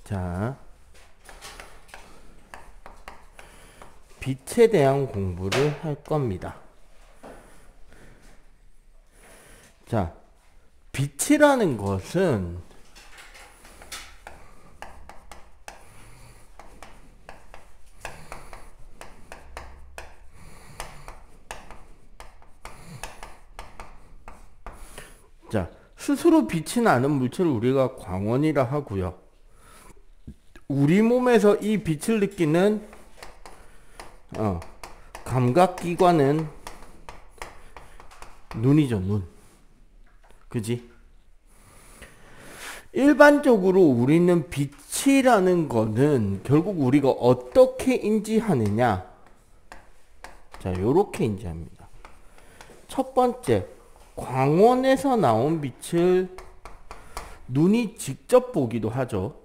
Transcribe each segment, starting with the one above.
자, 빛에 대한 공부를 할 겁니다. 자, 빛이라는 것은 자, 스스로 빛이 나는 물체를 우리가 광원이라 하고요. 우리 몸에서 이 빛을 느끼는 감각기관은 눈이죠, 눈. 그지? 일반적으로 우리는 빛이라는 거는 결국 우리가 어떻게 인지하느냐? 자, 요렇게 인지합니다. 첫 번째, 광원에서 나온 빛을 눈이 직접 보기도 하죠.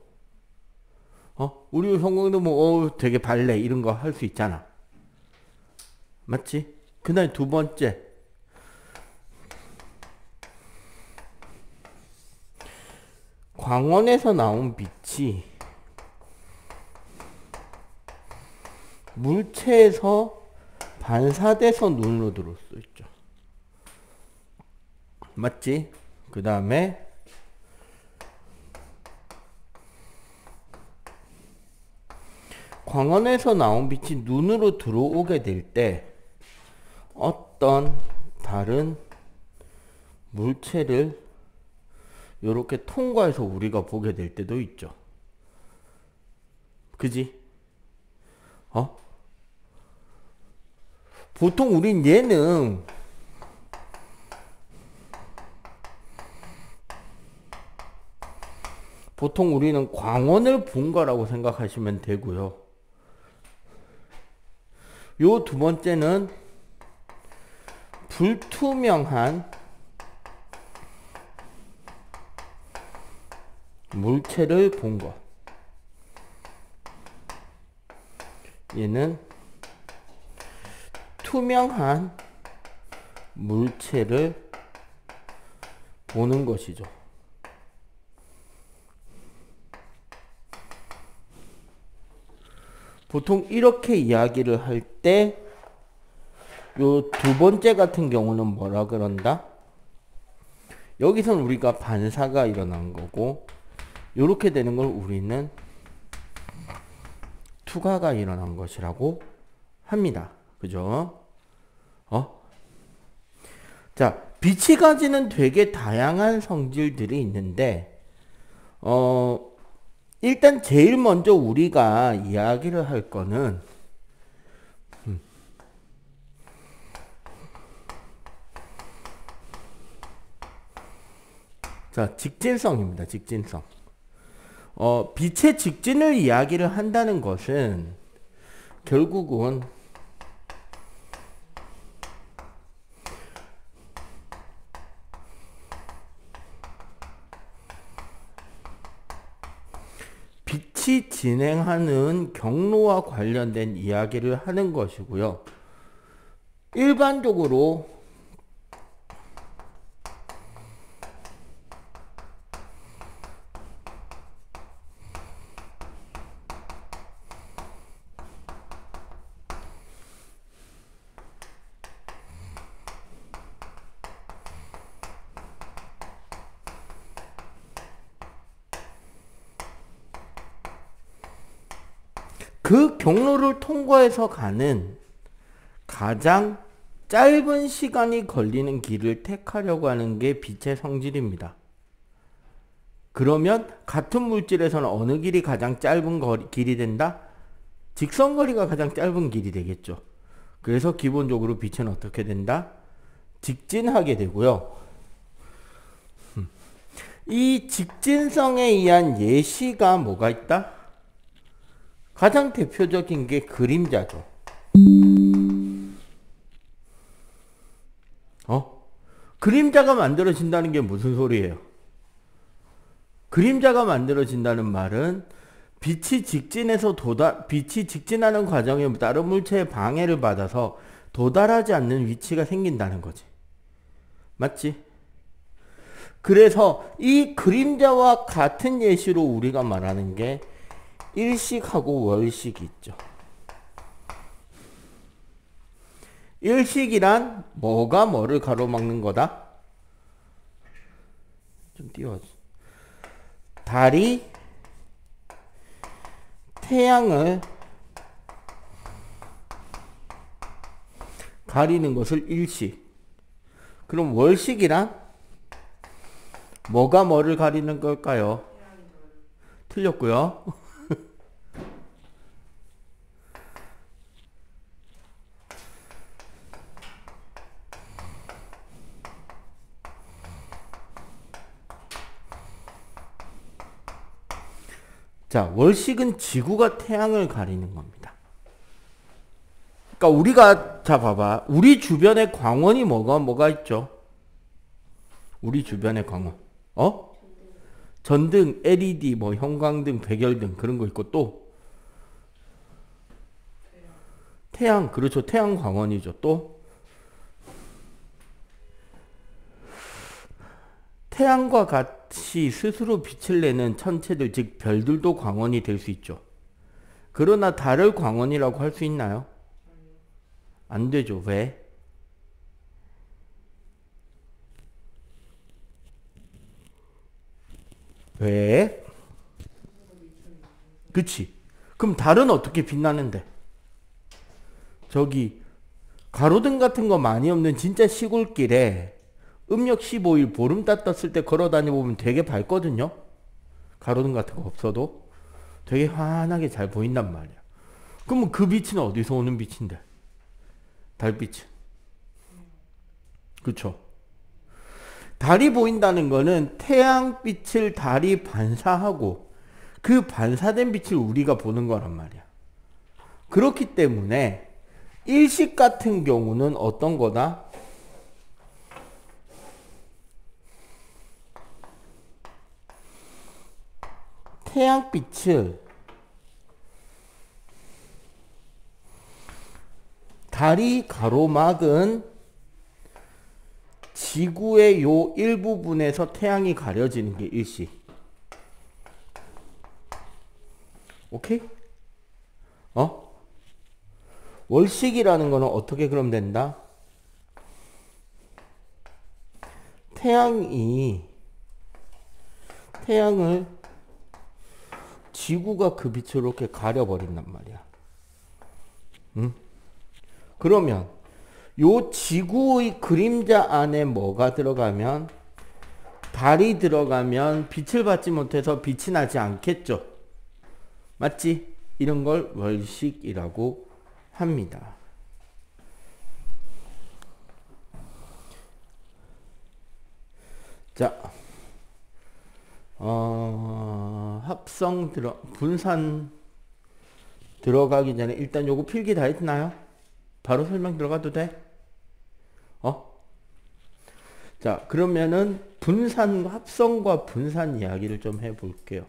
우리 성공도 뭐 되게 밝네 이런 거 할 수 있잖아. 맞지? 그 다음에 두 번째, 광원에서 나온 빛이 물체에서 반사돼서 눈으로 들어올 수 있죠. 맞지? 그 다음에 광원에서 나온 빛이 눈으로 들어오게 될 때 어떤 다른 물체를 이렇게 통과해서 우리가 보게 될 때도 있죠. 그지? 보통 우린 얘는 보통 우리는 광원을 본 거라고 생각하시면 되고요. 요 두 번째는 불투명한 물체를 본 것. 얘는 투명한 물체를 보는 것이죠. 보통 이렇게 이야기를 할 때 요 두 번째 같은 경우는 뭐라 그런다? 여기선 우리가 반사가 일어난 거고 요렇게 되는 걸 우리는 투과가 일어난 것이라고 합니다. 그죠? 자, 빛이 가지는 되게 다양한 성질들이 있는데 일단 제일 먼저 우리가 이야기를 할 거는 자, 직진성입니다. 직진성. 빛의 직진을 이야기를 한다는 것은 결국은 빛이 진행하는 경로와 관련된 이야기를 하는 것이고요. 일반적으로 그 경로를 통과해서 가는 가장 짧은 시간이 걸리는 길을 택하려고 하는 게 빛의 성질입니다. 그러면 같은 물질에서는 어느 길이 가장 짧은 길이 된다? 직선거리가 가장 짧은 길이 되겠죠. 그래서 기본적으로 빛은 어떻게 된다? 직진하게 되고요. 이 직진성에 의한 예시가 뭐가 있다? 가장 대표적인 게 그림자죠. 그림자가 만들어진다는 게 무슨 소리예요? 그림자가 만들어진다는 말은 빛이 직진하는 과정에 다른 물체의 방해를 받아서 도달하지 않는 위치가 생긴다는 거지. 맞지? 그래서 이 그림자와 같은 예시로 우리가 말하는 게 일식하고 월식이 있죠. 일식이란 뭐가 뭐를 가로막는 거다? 좀 띄워줘. 달이 태양을 가리는 것을 일식. 그럼 월식이란 뭐가 뭐를 가리는 걸까요? 틀렸고요. 자, 월식은 지구가 태양을 가리는 겁니다. 그러니까 우리가 자 봐봐. 우리 주변에 광원이 뭐가 있죠? 우리 주변에 광원. 전등, LED, 뭐 형광등, 백열등 그런 거 있고 또 태양, 그렇죠. 태양 광원이죠. 또 태양과 같이 스스로 빛을 내는 천체들, 즉 별들도 광원이 될 수 있죠. 그러나 달을 광원이라고 할 수 있나요? 안 되죠. 왜? 왜? 그치? 그럼 달은 어떻게 빛나는데? 저기 가로등 같은 거 많이 없는 진짜 시골길에 음력 15일 보름달 떴을 때 걸어 다녀보면 되게 밝거든요. 가로등 같은 거 없어도 되게 환하게 잘 보인단 말이야. 그러면 그 빛은 어디서 오는 빛인데? 달빛은. 그쵸? 달이 보인다는 거는 태양빛을 달이 반사하고 그 반사된 빛을 우리가 보는 거란 말이야. 그렇기 때문에 일식 같은 경우는 어떤 거다? 태양빛을 달이 가로막은 지구의 요 일부분에서 태양이 가려지는 게 일식. 오케이? 월식이라는 거는 어떻게 그럼 된다? 태양을 지구가 그 빛을 이렇게 가려버린단 말이야. 응? 그러면 요 지구의 그림자 안에 뭐가 들어가면, 달이 들어가면 빛을 받지 못해서 빛이 나지 않겠죠. 맞지? 이런 걸 월식이라고 합니다. 자, 분산 들어가기 전에 일단 요거 필기 다 했나요? 바로 설명 들어가도 돼? 자, 그러면은 합성과 분산 이야기를 좀 해볼게요.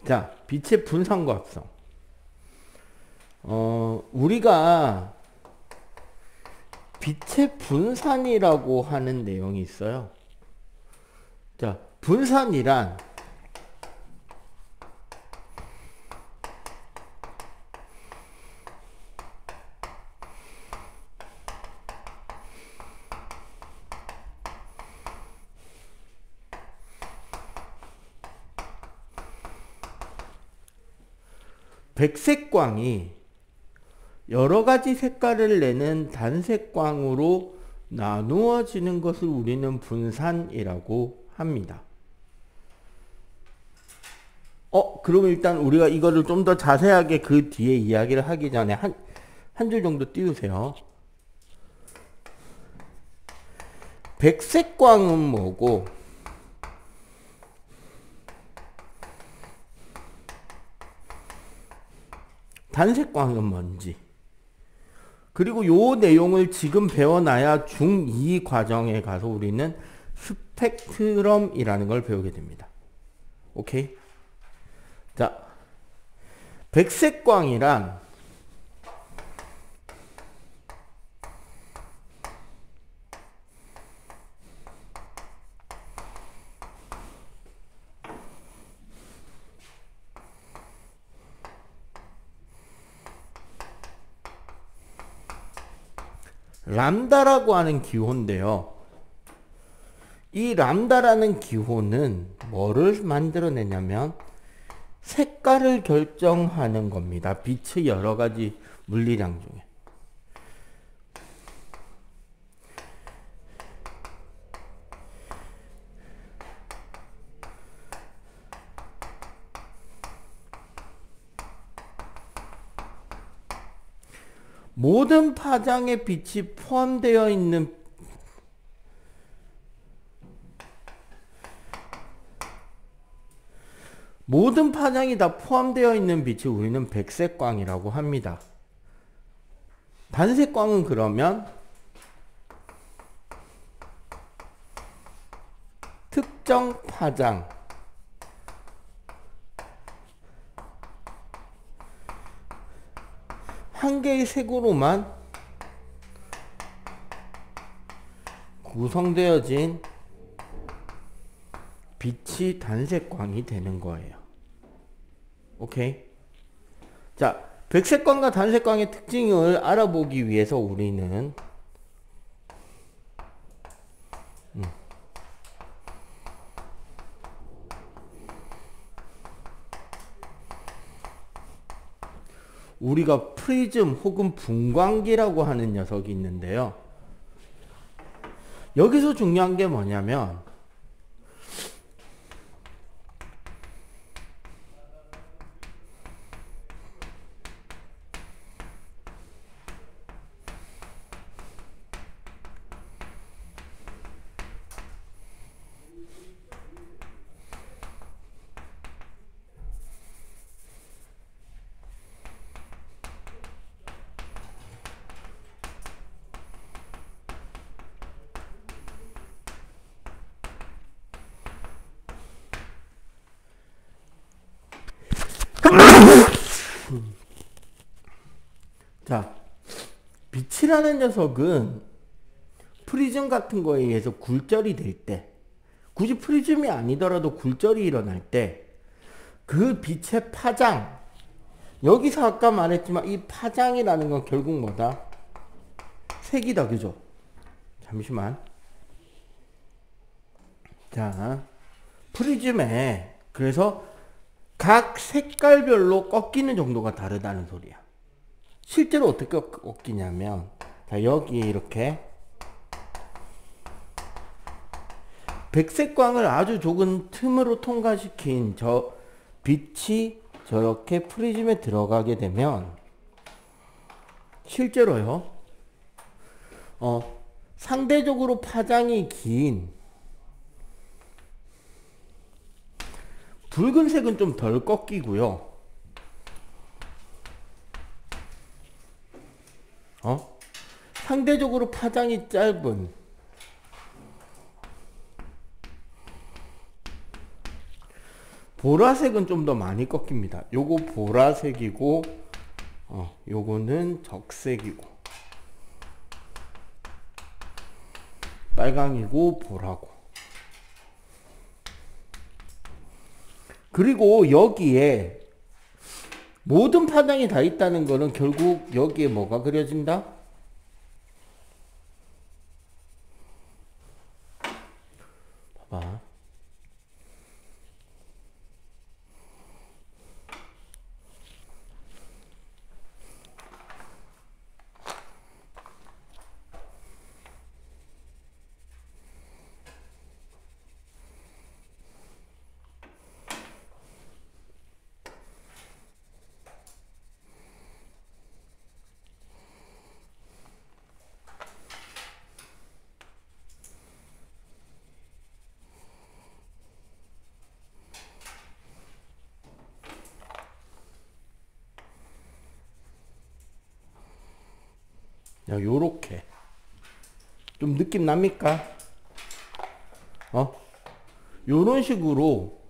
자, 빛의 분산과 합성. 우리가 빛의 분산이라고 하는 내용이 있어요. 자, 분산이란 백색광이 여러 가지 색깔을 내는 단색광으로 나누어지는 것을 우리는 분산이라고 합니다. 그럼 일단 우리가 이거를 좀 더 자세하게 그 뒤에 이야기를 하기 전에 한 줄 정도 띄우세요. 백색광은 뭐고, 단색광은 뭔지. 그리고 요 내용을 지금 배워놔야 중2 과정에 가서 우리는 스펙트럼이라는 걸 배우게 됩니다. 오케이? 자, 백색광이란 람다라고 하는 기호인데요. 이 람다라는 기호는 뭐를 만들어내냐면 색깔을 결정하는 겁니다. 빛의 여러 가지 물리량 중에. 모든 파장의 빛이 포함되어 있는 모든 파장이 다 포함되어 있는 빛을 우리는 백색광이라고 합니다. 단색광은 그러면 특정 파장 한 개의 색으로만 구성되어진 빛이 단색광이 되는 거예요. 오케이? 자, 백색광과 단색광의 특징을 알아보기 위해서 우리는 우리가 프리즘 혹은 분광기라고 하는 녀석이 있는데요. 여기서 중요한 게 뭐냐면 자, 빛이라는 녀석은 프리즘 같은 거에 의해서 굴절이 될 때, 굳이 프리즘이 아니더라도 굴절이 일어날 때 그 빛의 파장, 여기서 아까 말했지만 이 파장이라는 건 결국 뭐다? 색이다, 그죠? 잠시만. 자, 프리즘에 그래서 각 색깔별로 꺾이는 정도가 다르다는 소리야. 실제로 어떻게 꺾이냐면, 자, 여기에 이렇게 백색광을 아주 좁은 틈으로 통과시킨 저 빛이 저렇게 프리즘에 들어가게 되면 실제로요, 상대적으로 파장이 긴 붉은색은 좀 덜 꺾이고요. 상대적으로 파장이 짧은 보라색은 좀 더 많이 꺾입니다. 요거 보라색이고, 요거는 적색이고, 빨강이고, 보라고. 그리고 여기에 모든 파장이 다 있다는 거는 결국 여기에 뭐가 그려진다? 봐봐. 야, 요렇게. 좀 느낌 납니까? 요런 식으로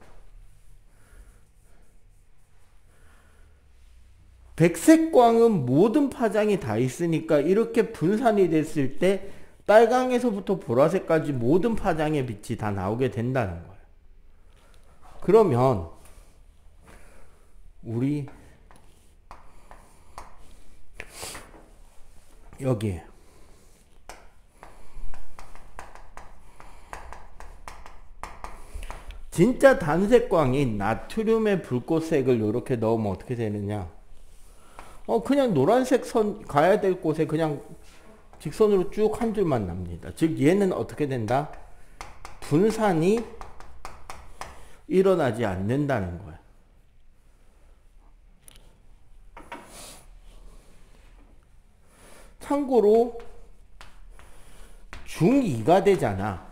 백색광은 모든 파장이 다 있으니까 이렇게 분산이 됐을 때 빨강에서부터 보라색까지 모든 파장의 빛이 다 나오게 된다는 거예요. 그러면 우리 여기에 진짜 단색광인 나트륨의 불꽃색을 이렇게 넣으면 어떻게 되느냐? 그냥 노란색 선 가야 될 곳에 그냥 직선으로 쭉 한 줄만 납니다. 즉 얘는 어떻게 된다? 분산이 일어나지 않는다는 거야. 참고로 중2가 되잖아.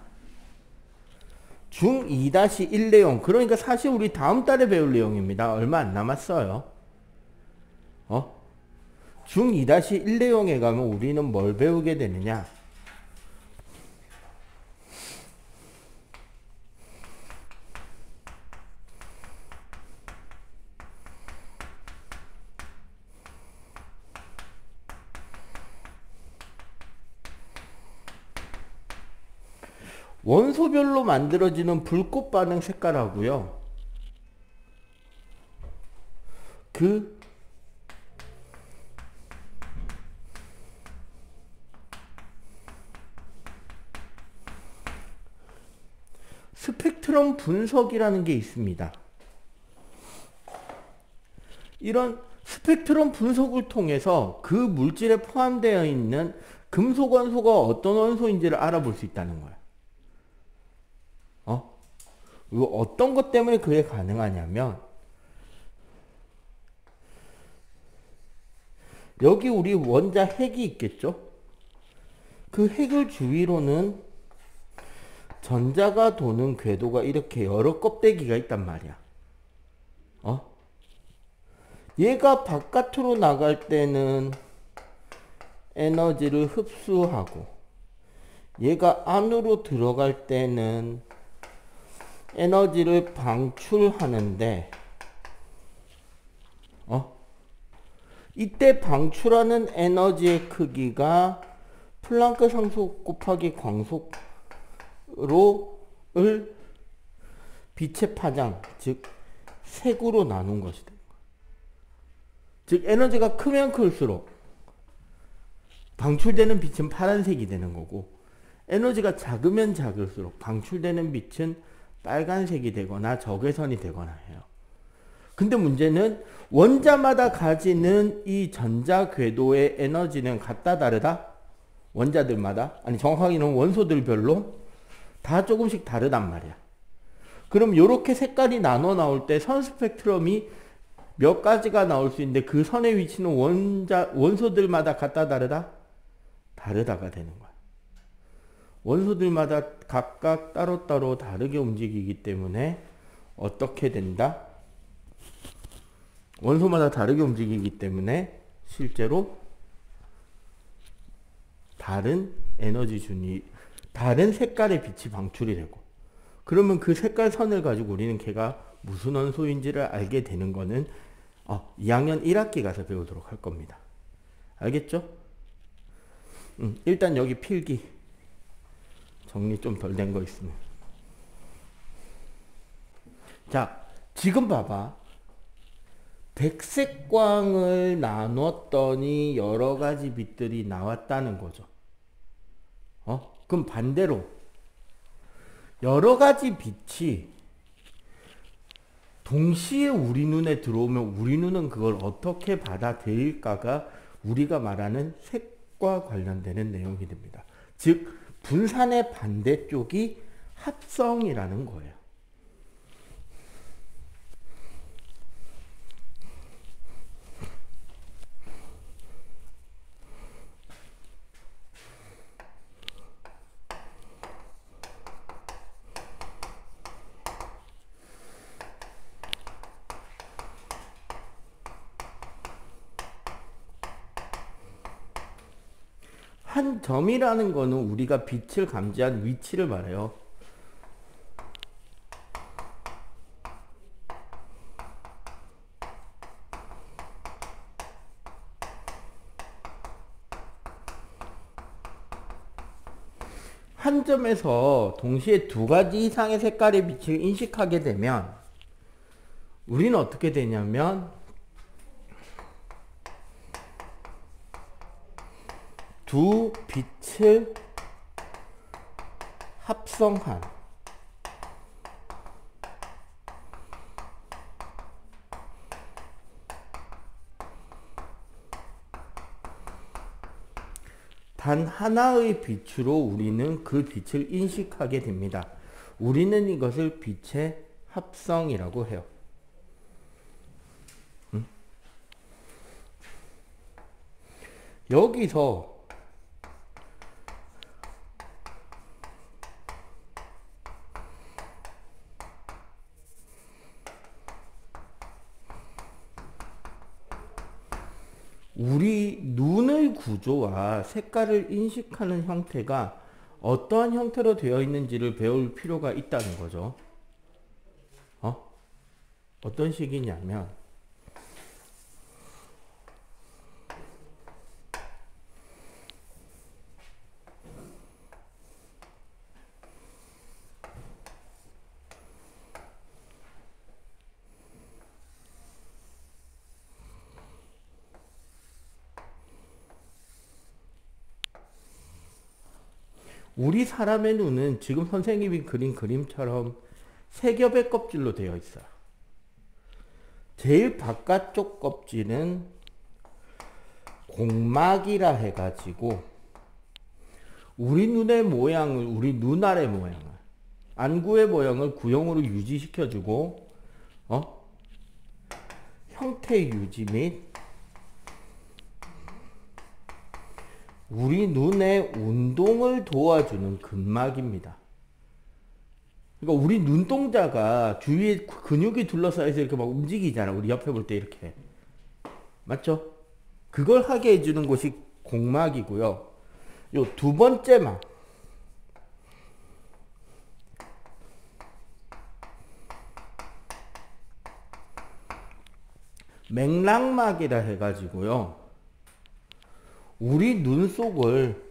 중2-1 내용. 그러니까 사실 우리 다음 달에 배울 내용입니다. 얼마 안 남았어요. 중2-1 내용에 가면 우리는 뭘 배우게 되느냐? 원소별로 만들어지는 불꽃 반응 색깔하고요. 그 스펙트럼 분석이라는 게 있습니다. 이런 스펙트럼 분석을 통해서 그 물질에 포함되어 있는 금속 원소가 어떤 원소인지를 알아볼 수 있다는 거야. 어떤 것 때문에 그게 가능하냐면 여기 우리 원자 핵이 있겠죠? 그 핵을 주위로는 전자가 도는 궤도가 이렇게 여러 껍데기가 있단 말이야. 얘가 바깥으로 나갈 때는 에너지를 흡수하고 얘가 안으로 들어갈 때는 에너지를 방출하는데 이때 방출하는 에너지의 크기가 플랑크 상속 곱하기 광속을 빛의 파장, 즉 색으로 나눈 것이다. 즉 에너지가 크면 클수록 방출되는 빛은 파란색이 되는 거고 에너지가 작으면 작을수록 방출되는 빛은 빨간색이 되거나 적외선이 되거나 해요. 근데 문제는 원자마다 가지는 이 전자 궤도의 에너지는 같다 다르다? 원자들마다? 아니 정확하게는 원소들별로 다 조금씩 다르단 말이야. 그럼 이렇게 색깔이 나눠 나올 때 선 스펙트럼이 몇 가지가 나올 수 있는데 그 선의 위치는 원소들마다 같다 다르다? 다르다가 되는 거야. 원소들마다 각각 따로따로 다르게 움직이기 때문에 어떻게 된다? 원소마다 다르게 움직이기 때문에 실제로 다른 에너지 준위, 다른 색깔의 빛이 방출이 되고 그러면 그 색깔 선을 가지고 우리는 걔가 무슨 원소인지를 알게 되는 거는 2학년 1학기 가서 배우도록 할 겁니다. 알겠죠? 일단 여기 필기 정리 좀 덜 된 거 있으면. 자, 지금 봐봐. 백색광을 나눴더니 여러 가지 빛들이 나왔다는 거죠. 그럼 반대로 여러 가지 빛이 동시에 우리 눈에 들어오면 우리 눈은 그걸 어떻게 받아들일까가 우리가 말하는 색과 관련되는 내용이 됩니다. 즉 분산의 반대쪽이 합성이라는 거예요. 한 점이라는 거는 우리가 빛을 감지한 위치를 말해요. 한 점에서 동시에 두 가지 이상의 색깔의 빛을 인식하게 되면 우리는 어떻게 되냐면 두 빛을 합성한 단 하나의 빛으로 우리는 그 빛을 인식하게 됩니다. 우리는 이것을 빛의 합성이라고 해요. 여기서 우리 눈의 구조와 색깔을 인식하는 형태가 어떠한 형태로 되어 있는지를 배울 필요가 있다는 거죠. 어떤 식이냐면 우리 사람의 눈은 지금 선생님이 그린 그림처럼 세 겹의 껍질로 되어 있어요. 제일 바깥쪽 껍질은 공막이라 해가지고 우리 눈의 모양을, 우리 눈알의 모양을, 안구의 모양을 구형으로 유지시켜주고 형태 유지 및 우리 눈의 운동을 도와주는 근막입니다. 그러니까 우리 눈동자가 주위에 근육이 둘러싸여서 이렇게 막 움직이잖아. 우리 옆에 볼 때 이렇게. 맞죠? 그걸 하게 해주는 곳이 공막이고요. 요 두 번째 막. 맥락막이라 해가지고요. 우리 눈 속을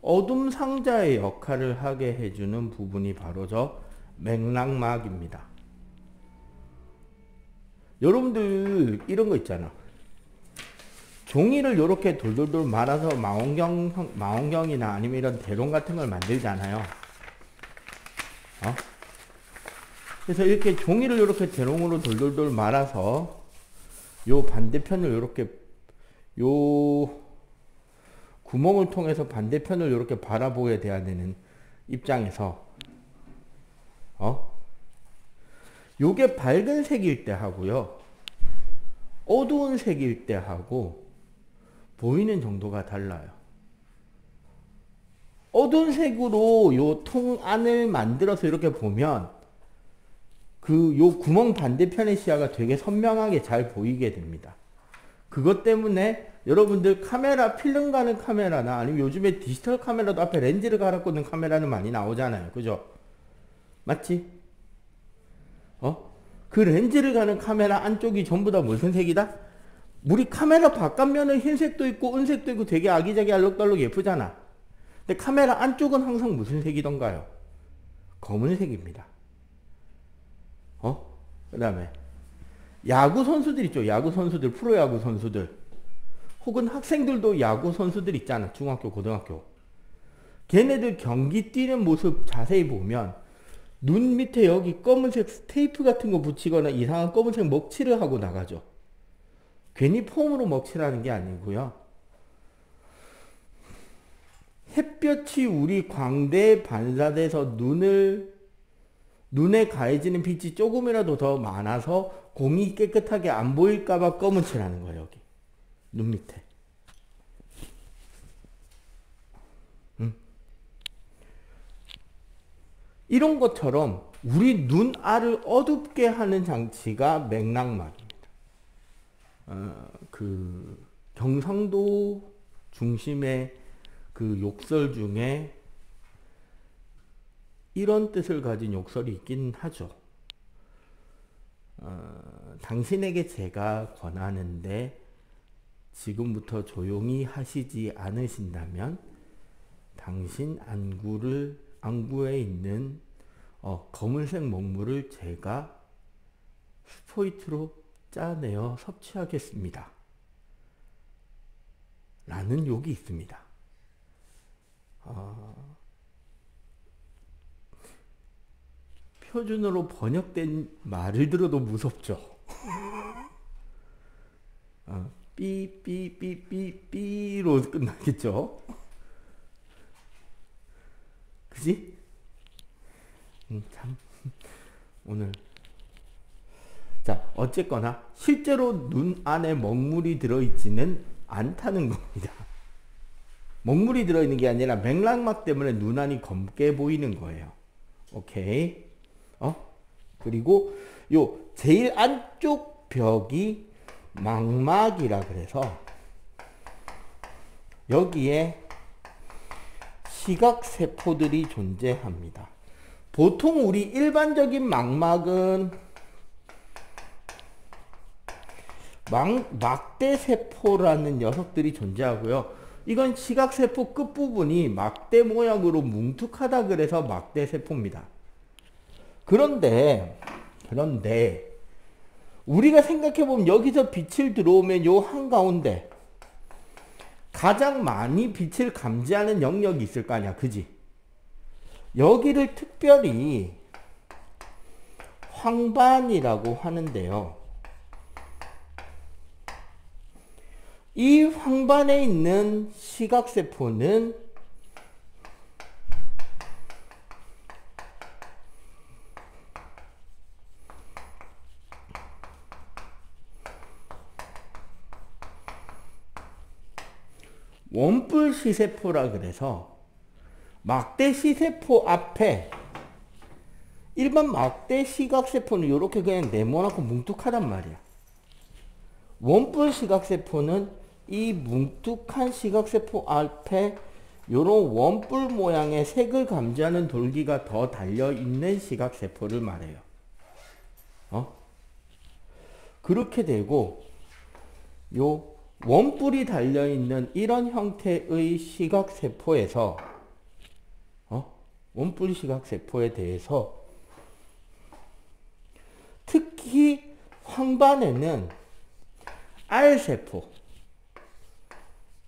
어둠 상자의 역할을 하게 해주는 부분이 바로 저 맥락막입니다. 여러분들 이런 거 있잖아. 종이를 이렇게 돌돌돌 말아서 망원경이나 아니면 이런 대롱 같은 걸 만들잖아요. 그래서 이렇게 종이를 이렇게 대롱으로 돌돌돌 말아서 요 반대편을 이렇게 요 구멍을 통해서 반대편을 이렇게 바라보게 돼야 되는 입장에서 요게 밝은 색일 때 하고요. 어두운 색일 때 하고 보이는 정도가 달라요. 어두운 색으로 요 통 안을 만들어서 이렇게 보면 요 구멍 반대편의 시야가 되게 선명하게 잘 보이게 됩니다. 그것 때문에 여러분들 카메라, 필름 가는 카메라나 아니면 요즘에 디지털 카메라도 앞에 렌즈를 갈아 꽂는 카메라는 많이 나오잖아요. 그죠? 맞지? 그 렌즈를 가는 카메라 안쪽이 전부 다 무슨 색이다? 우리 카메라 바깥면은 흰색도 있고 은색도 있고 되게 아기자기 알록달록 예쁘잖아. 근데 카메라 안쪽은 항상 무슨 색이던가요? 검은색입니다. 그 다음에 야구 선수들 있죠. 야구 선수들, 프로야구 선수들 혹은 학생들도 야구 선수들 있잖아. 중학교, 고등학교. 걔네들 경기 뛰는 모습 자세히 보면 눈 밑에 여기 검은색 테이프 같은 거 붙이거나 이상한 검은색 먹칠을 하고 나가죠. 괜히 폼으로 먹칠하는 게 아니고요. 햇볕이 우리 광대에 반사돼서 눈에 가해지는 빛이 조금이라도 더 많아서 공이 깨끗하게 안 보일까봐 검은 칠하는 거예요. 여기 눈 밑에. 이런 것처럼 우리 눈알을 어둡게 하는 장치가 맥락막입니다. 그 경상도 중심의 그 욕설 중에 이런 뜻을 가진 욕설이 있긴 하죠. 당신에게 제가 권하는데 지금부터 조용히 하시지 않으신다면 당신 안구에 있는 검은색 먹물을 제가 스포이트로 짜내어 섭취하겠습니다. 라는 욕이 있습니다. 표준어로 번역된 말을 들어도 무섭죠. 삐삐삐삐삐로 끝나겠죠. 그지? 참 오늘 자 어쨌거나 실제로 눈 안에 먹물이 들어있지는 않다는 겁니다. 먹물이 들어있는 게 아니라 맥락막 때문에 눈 안이 검게 보이는 거예요. 오케이. 그리고 요 제일 안쪽 벽이 망막이라 그래서 여기에 시각세포들이 존재합니다. 보통 우리 일반적인 망막은 막대세포라는 녀석들이 존재하고요. 이건 시각세포 끝부분이 막대 모양으로 뭉툭하다 그래서 막대세포입니다. 그런데 우리가 생각해보면 여기서 빛을 들어오면 요 한가운데 가장 많이 빛을 감지하는 영역이 있을 거 아니야. 그지? 여기를 특별히 황반이라고 하는데요. 이 황반에 있는 시각세포는 원뿔 시세포라 그래서 막대 시세포 앞에 일반 막대 시각세포는 이렇게 그냥 네모나고 뭉툭하단 말이야. 원뿔 시각세포는 이 뭉툭한 시각세포 앞에 요런 원뿔 모양의 색을 감지하는 돌기가 더 달려있는 시각세포를 말해요. 그렇게 되고 요 원뿔이 달려있는 이런 형태의 시각세포에서 원뿔 시각세포에 대해서 특히 황반에는 R세포,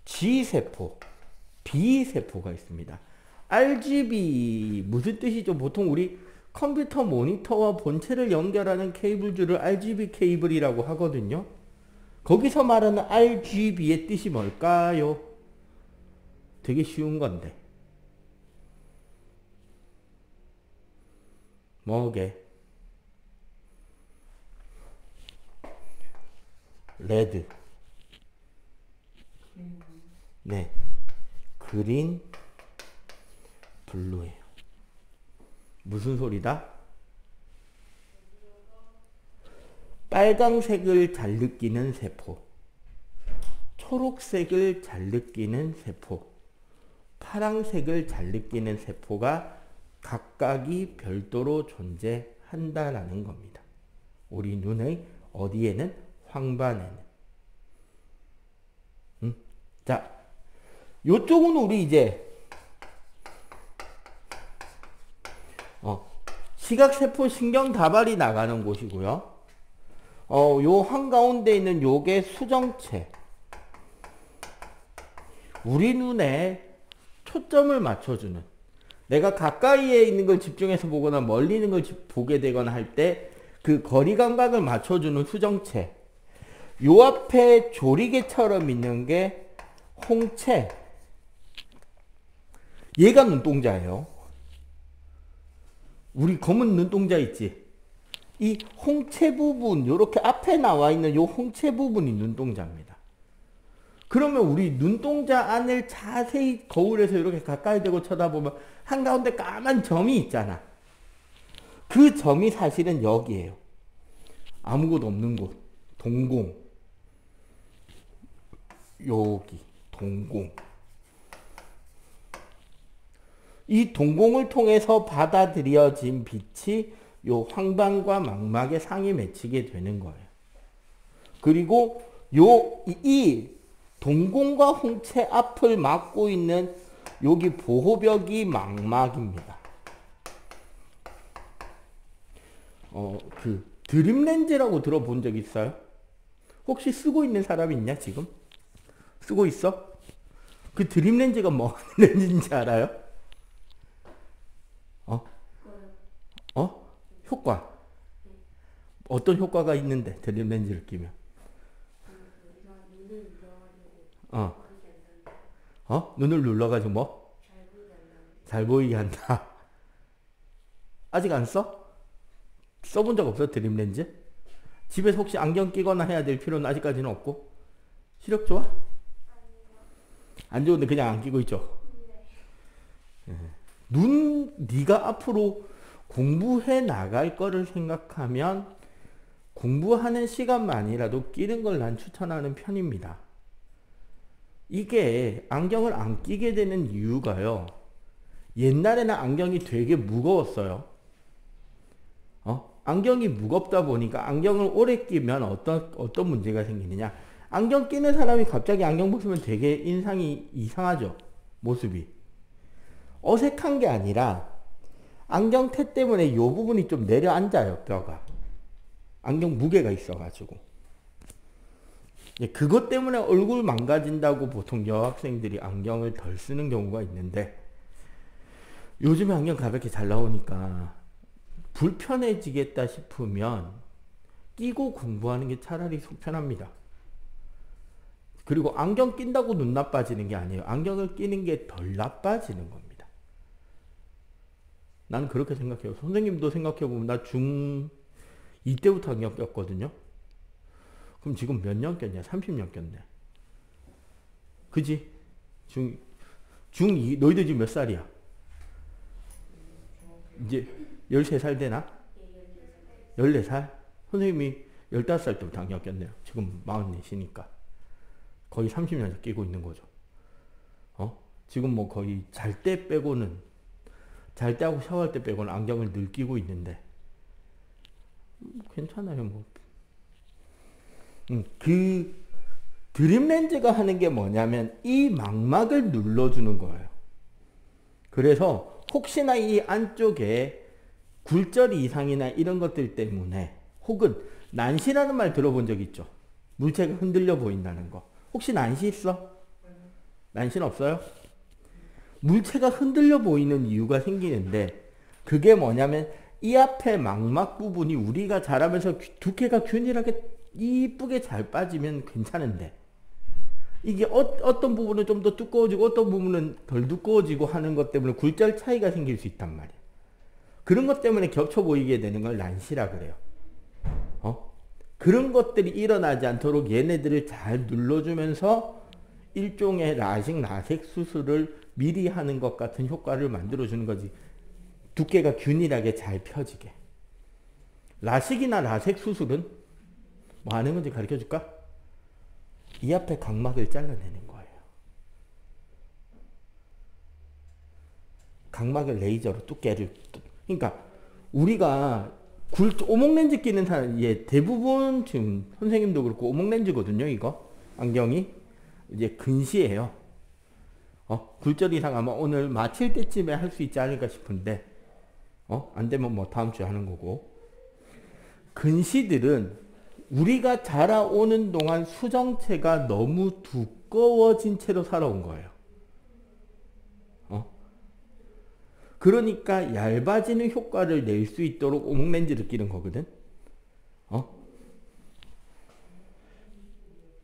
G세포, B세포가 있습니다. RGB 무슨 뜻이죠? 보통 우리 컴퓨터 모니터와 본체를 연결하는 케이블줄을 RGB 케이블이라고 하거든요. 거기서 말하는 RGB의 뜻이 뭘까요? 되게 쉬운 건데. 뭐게? 레드. 네. 그린, 블루예요. 무슨 소리다? 빨강색을 잘 느끼는 세포, 초록색을 잘 느끼는 세포, 파랑색을 잘 느끼는 세포가 각각이 별도로 존재한다라는 겁니다. 우리 눈의 어디에는? 황반에는. 자, 요쪽은 우리 이제 시각세포 신경다발이 나가는 곳이고요. 요 한가운데 있는 요게 수정체. 우리 눈에 초점을 맞춰주는, 내가 가까이에 있는 걸 집중해서 보거나 멀리 있는 걸 보게 되거나 할 때 그 거리 감각을 맞춰주는 수정체. 요 앞에 조리개처럼 있는 게 홍채. 얘가 눈동자예요. 우리 검은 눈동자 있지? 이 홍채 부분, 요렇게 앞에 나와 있는 요 홍채 부분이 눈동자입니다. 그러면 우리 눈동자 안을 자세히 거울에서 이렇게 가까이 대고 쳐다보면 한가운데 까만 점이 있잖아. 그 점이 사실은 여기에요. 아무것도 없는 곳. 동공. 여기 동공. 이 동공을 통해서 받아들여진 빛이 요 황반과 망막에 상이 맺히게 되는 거예요. 그리고 이 동공과 홍채 앞을 막고 있는 여기 보호벽이 망막입니다. 그 드림렌즈라고 들어본 적 있어요? 혹시 쓰고 있는 사람 있냐 지금? 쓰고 있어? 그 드림렌즈가 뭐 하는 렌즈인지 알아요? 효과. 어떤 효과가 있는데 드림렌즈를 끼면? 눈을 눌러가지고 뭐? 잘 보이게 한다. 아직 안 써? 써본 적 없어 드림렌즈? 집에서 혹시 안경 끼거나 해야 될 필요는 아직까지는 없고? 시력 좋아? 안 좋은데 그냥 안 끼고 있죠? 네가 앞으로 공부해 나갈 거를 생각하면 공부하는 시간만이라도 끼는 걸 난 추천하는 편입니다. 이게 안경을 안 끼게 되는 이유가요. 옛날에는 안경이 되게 무거웠어요. 안경이 무겁다 보니까 안경을 오래 끼면 어떤 문제가 생기느냐. 안경 끼는 사람이 갑자기 안경 벗으면 되게 인상이 이상하죠. 모습이. 어색한 게 아니라 안경테 때문에 이 부분이 좀 내려앉아요. 뼈가. 안경 무게가 있어가지고. 그것 때문에 얼굴 망가진다고 보통 여학생들이 안경을 덜 쓰는 경우가 있는데 요즘에 안경 가볍게 잘 나오니까 불편해지겠다 싶으면 끼고 공부하는 게 차라리 속 편합니다. 그리고 안경 낀다고 눈 나빠지는 게 아니에요. 안경을 끼는 게 덜 나빠지는 겁니다. 난 그렇게 생각해요. 선생님도 생각해보면 나 중2 때부터 안경 꼈거든요. 그럼 지금 몇 년 꼈냐? 30년 꼈네. 그지? 중2, 너희들 지금 몇 살이야? 이제 13살 되나? 14살? 선생님이 15살 때부터 안경 꼈네요. 지금 44이니까. 거의 30년 끼고 있는 거죠. 지금 뭐 거의 잘 때 빼고는 잘 때 하고 샤워할 때 빼고는 안경을 늘 끼고 있는데 괜찮아요. 뭐. 그 드림렌즈가 하는 게 뭐냐면 이 망막을 눌러주는 거예요. 그래서 혹시나 이 안쪽에 굴절 이상이나 이런 것들 때문에 혹은 난시라는 말 들어본 적 있죠? 물체가 흔들려 보인다는 거. 혹시 난시 있어? 난시는 없어요? 물체가 흔들려 보이는 이유가 생기는데 그게 뭐냐면 이 앞에 망막 부분이 우리가 자라면서 두께가 균일하게 이쁘게 잘 빠지면 괜찮은데 이게 어떤 부분은 좀 더 두꺼워지고 어떤 부분은 덜 두꺼워지고 하는 것 때문에 굴절 차이가 생길 수 있단 말이야. 그런 것 때문에 겹쳐 보이게 되는 걸 난시라 그래요. 그런 것들이 일어나지 않도록 얘네들을 잘 눌러주면서 일종의 라식 수술을 미리 하는 것 같은 효과를 만들어주는 거지. 두께가 균일하게 잘 펴지게. 라식이나 라섹 수술은 뭐 하는 건지 가르쳐 줄까? 이 앞에 각막을 잘라내는 거예요. 각막을 레이저로 두께를. 그러니까 우리가 오목렌즈 끼는 사람, 대부분 지금 선생님도 그렇고 오목렌즈거든요. 이거 안경이 이제 근시예요. 굴절 이상 아마 오늘 마칠 때쯤에 할 수 있지 않을까 싶은데 안 되면 뭐 다음 주에 하는 거고. 근시들은 우리가 자라오는 동안 수정체가 너무 두꺼워진 채로 살아온 거예요. 그러니까 얇아지는 효과를 낼 수 있도록 오목렌즈를 끼는 거거든.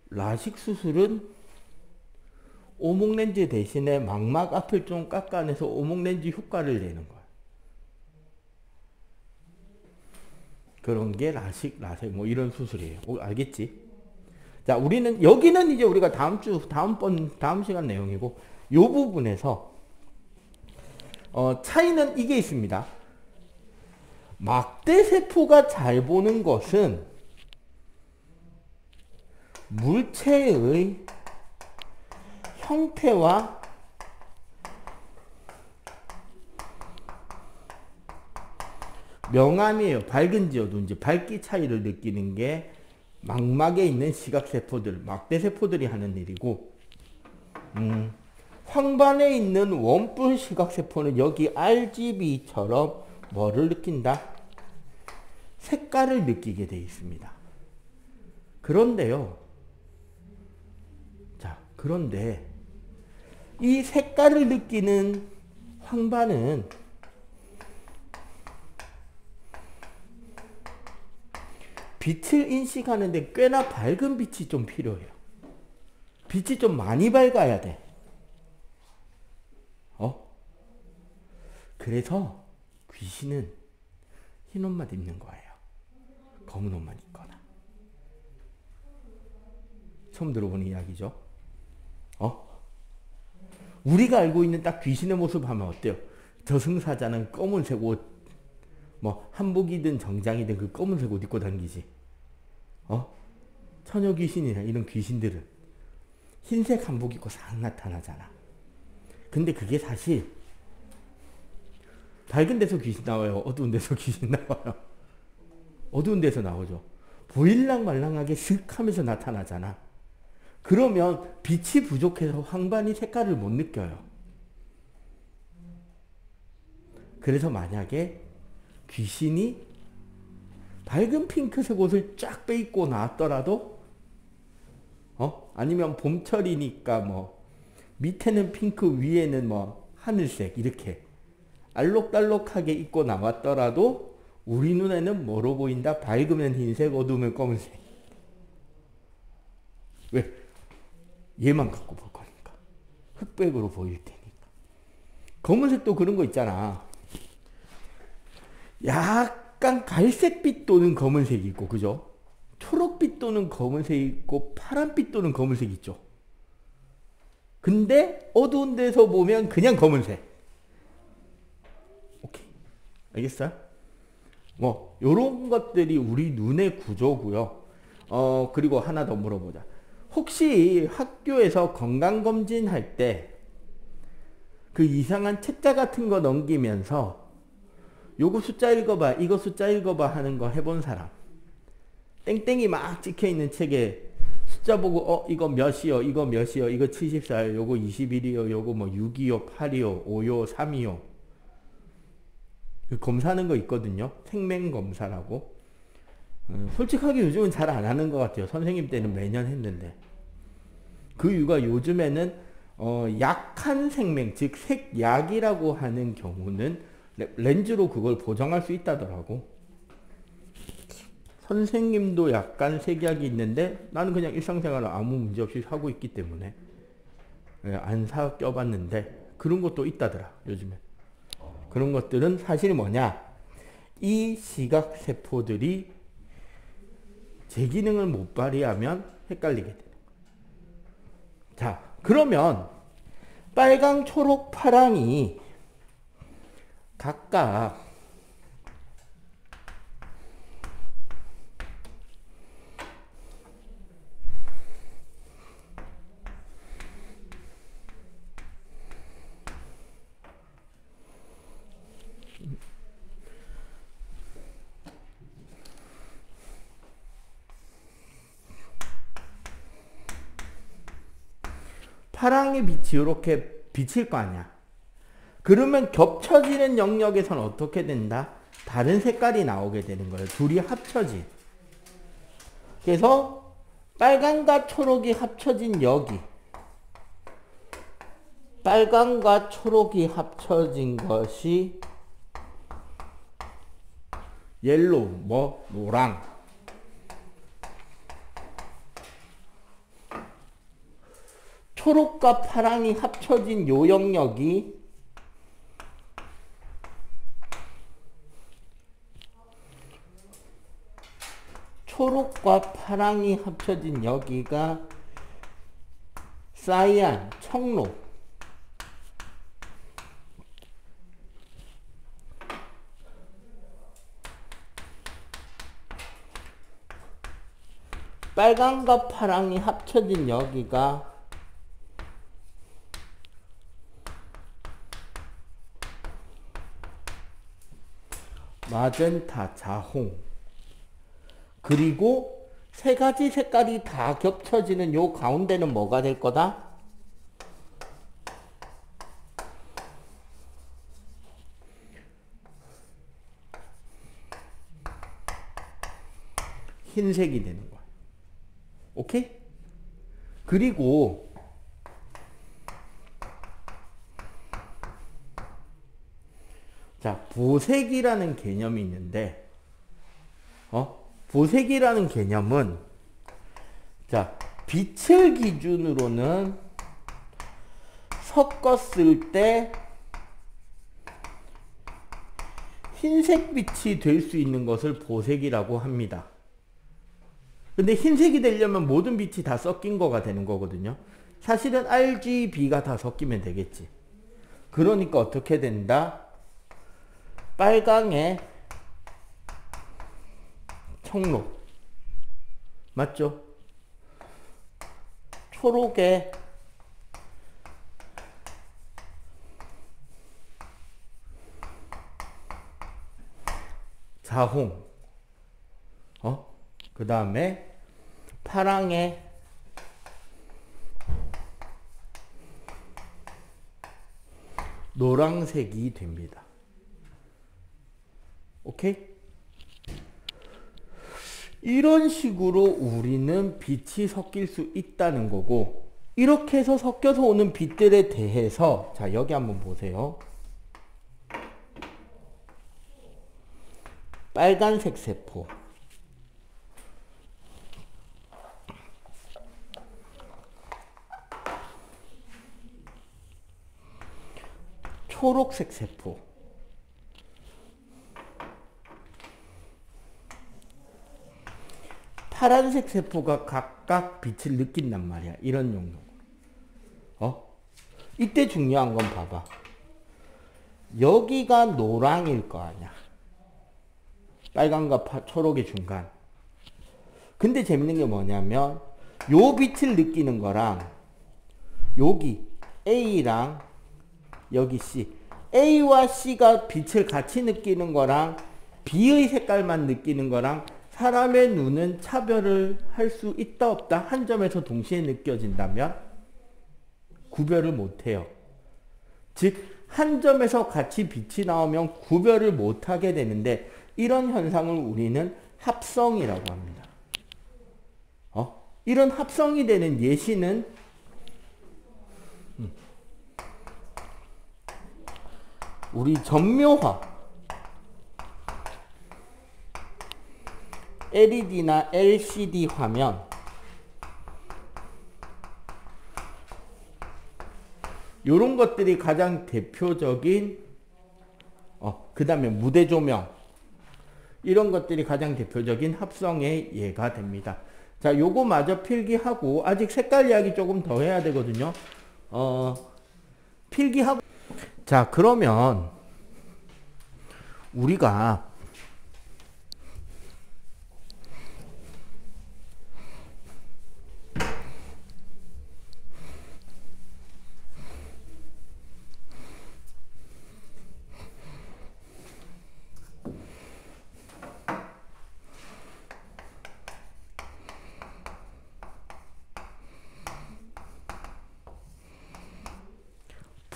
라식 수술은 오목렌즈 대신에 망막 앞을 좀 깎아내서 오목렌즈 효과를 내는 거야. 그런 게 라식, 라섹 뭐 이런 수술이에요. 알겠지? 자, 우리는 여기는 이제 우리가 다음 시간 내용이고 요 부분에서 차이는 이게 있습니다. 막대세포가 잘 보는 것은 물체의 형태와 명암이에요. 밝은지 어두운지 밝기 차이를 느끼는 게 망막에 있는 시각세포들, 막대세포들이 하는 일이고, 황반에 있는 원뿔 시각세포는 여기 RGB처럼 뭐를 느낀다? 색깔을 느끼게 되어 있습니다. 그런데요. 자, 그런데 이 색깔을 느끼는 황반은 빛을 인식하는데 꽤나 밝은 빛이 좀 필요해요. 빛이 좀 많이 밝아야 돼. 그래서 귀신은 흰 옷만 입는 거예요. 검은 옷만 입거나. 처음 들어보는 이야기죠. 우리가 알고 있는 딱 귀신의 모습 하면 어때요? 저승사자는 검은색 옷, 뭐 한복이든 정장이든 그 검은색 옷 입고 다니지. 처녀 귀신이나 이런 귀신들은 흰색 한복 입고 싹 나타나잖아. 근데 그게 사실 밝은 데서 귀신 나와요? 어두운 데서 귀신 나와요? 어두운 데서 나오죠. 보일랑말랑하게 슥 하면서 나타나잖아. 그러면 빛이 부족해서 황반이 색깔을 못 느껴요. 그래서 만약에 귀신이 밝은 핑크색 옷을 쫙 빼입고 나왔더라도 아니면 봄철이니까 뭐 밑에는 핑크 위에는 뭐 하늘색 이렇게 알록달록하게 입고 나왔더라도 우리 눈에는 뭐로 보인다? 밝으면 흰색, 어두우면 검은색. 왜? 얘만 갖고 볼 거니까. 흑백으로 보일 테니까. 검은색도 그런 거 있잖아. 약간 갈색빛 또는 검은색이 있고, 그죠? 초록빛 또는 검은색이 있고, 파란빛 또는 검은색이 있죠. 근데 어두운 데서 보면 그냥 검은색. 오케이. 알겠어요? 뭐 요런 것들이 우리 눈의 구조고요. 그리고 하나 더 물어보자. 혹시 학교에서 건강검진 할 때 그 이상한 책자 같은 거 넘기면서 요거 숫자 읽어봐, 이거 숫자 읽어봐 하는 거 해본 사람? 땡땡이 막 찍혀있는 책에 숫자 보고 이거 몇이요, 이거 몇이요, 이거 74요, 요거 21이요, 요거 뭐 6이요, 8이요, 5요, 3이요. 그 검사하는 거 있거든요. 생명검사라고. 솔직하게 요즘은 잘 안 하는 것 같아요. 선생님 때는 매년 했는데. 그 이유가 요즘에는 약한 생명, 즉 색약이라고 하는 경우는 렌즈로 그걸 보정할 수 있다더라고. 선생님도 약간 색약이 있는데 나는 그냥 일상생활을 아무 문제 없이 하고 있기 때문에 안 사 껴봤는데 그런 것도 있다더라 요즘에. 그런 것들은 사실 뭐냐, 이 시각세포들이 제 기능을 못 발휘하면 헷갈리게 되는 거예요. 자, 그러면 빨강, 초록, 파랑이 각각 파랑의 빛이 이렇게 비칠 거 아니야. 그러면 겹쳐지는 영역에서는 어떻게 된다? 다른 색깔이 나오게 되는 거예요. 둘이 합쳐진. 그래서 빨강과 초록이 합쳐진 여기. 빨강과 초록이 합쳐진 것이 옐로우, 뭐 노랑. 초록과 파랑이 합쳐진 요 영역이 초록과 파랑이 합쳐진 여기가 사이안, 청록. 빨강과 파랑이 합쳐진 여기가 마젠타, 자홍. 그리고 세 가지 색깔이 다 겹쳐지는 요 가운데는 뭐가 될 거다? 흰색이 되는 거야. 오케이? 그리고 자, 보색이라는 개념이 있는데 보색이라는 개념은 자, 빛을 기준으로는 섞었을 때 흰색 빛이 될 수 있는 것을 보색이라고 합니다. 근데 흰색이 되려면 모든 빛이 다 섞인 거가 되는 거거든요. 사실은 RGB가 다 섞이면 되겠지. 그러니까 어떻게 된다? 빨강에 청록. 맞죠? 초록에 자홍. 그 다음에 파랑에 노란색이 됩니다. 오케이? 이런 식으로 우리는 빛이 섞일 수 있다는 거고, 이렇게 해서 섞여서 오는 빛들에 대해서 자, 여기 한번 보세요. 빨간색 세포, 초록색 세포, 파란색 세포가 각각 빛을 느낀단 말이야. 이런 용도로. 이때 중요한 건 봐봐. 여기가 노랑일 거 아니야. 빨간과 초록의 중간. 근데 재밌는 게 뭐냐면 요 빛을 느끼는 거랑 여기 A랑 여기 C, A와 C가 빛을 같이 느끼는 거랑 B의 색깔만 느끼는 거랑 사람의 눈은 차별을 할 수 있다 없다? 한 점에서 동시에 느껴진다면 구별을 못해요. 즉 한 점에서 같이 빛이 나오면 구별을 못하게 되는데, 이런 현상을 우리는 합성이라고 합니다. 이런 합성이 되는 예시는 우리 전묘화, LED나 LCD 화면, 요런 것들이 가장 대표적인, 그 다음에 무대 조명, 이런 것들이 가장 대표적인 합성의 예가 됩니다. 자, 요거 마저 필기하고, 아직 색깔 이야기 조금 더 해야 되거든요. 필기하고. 자, 그러면 우리가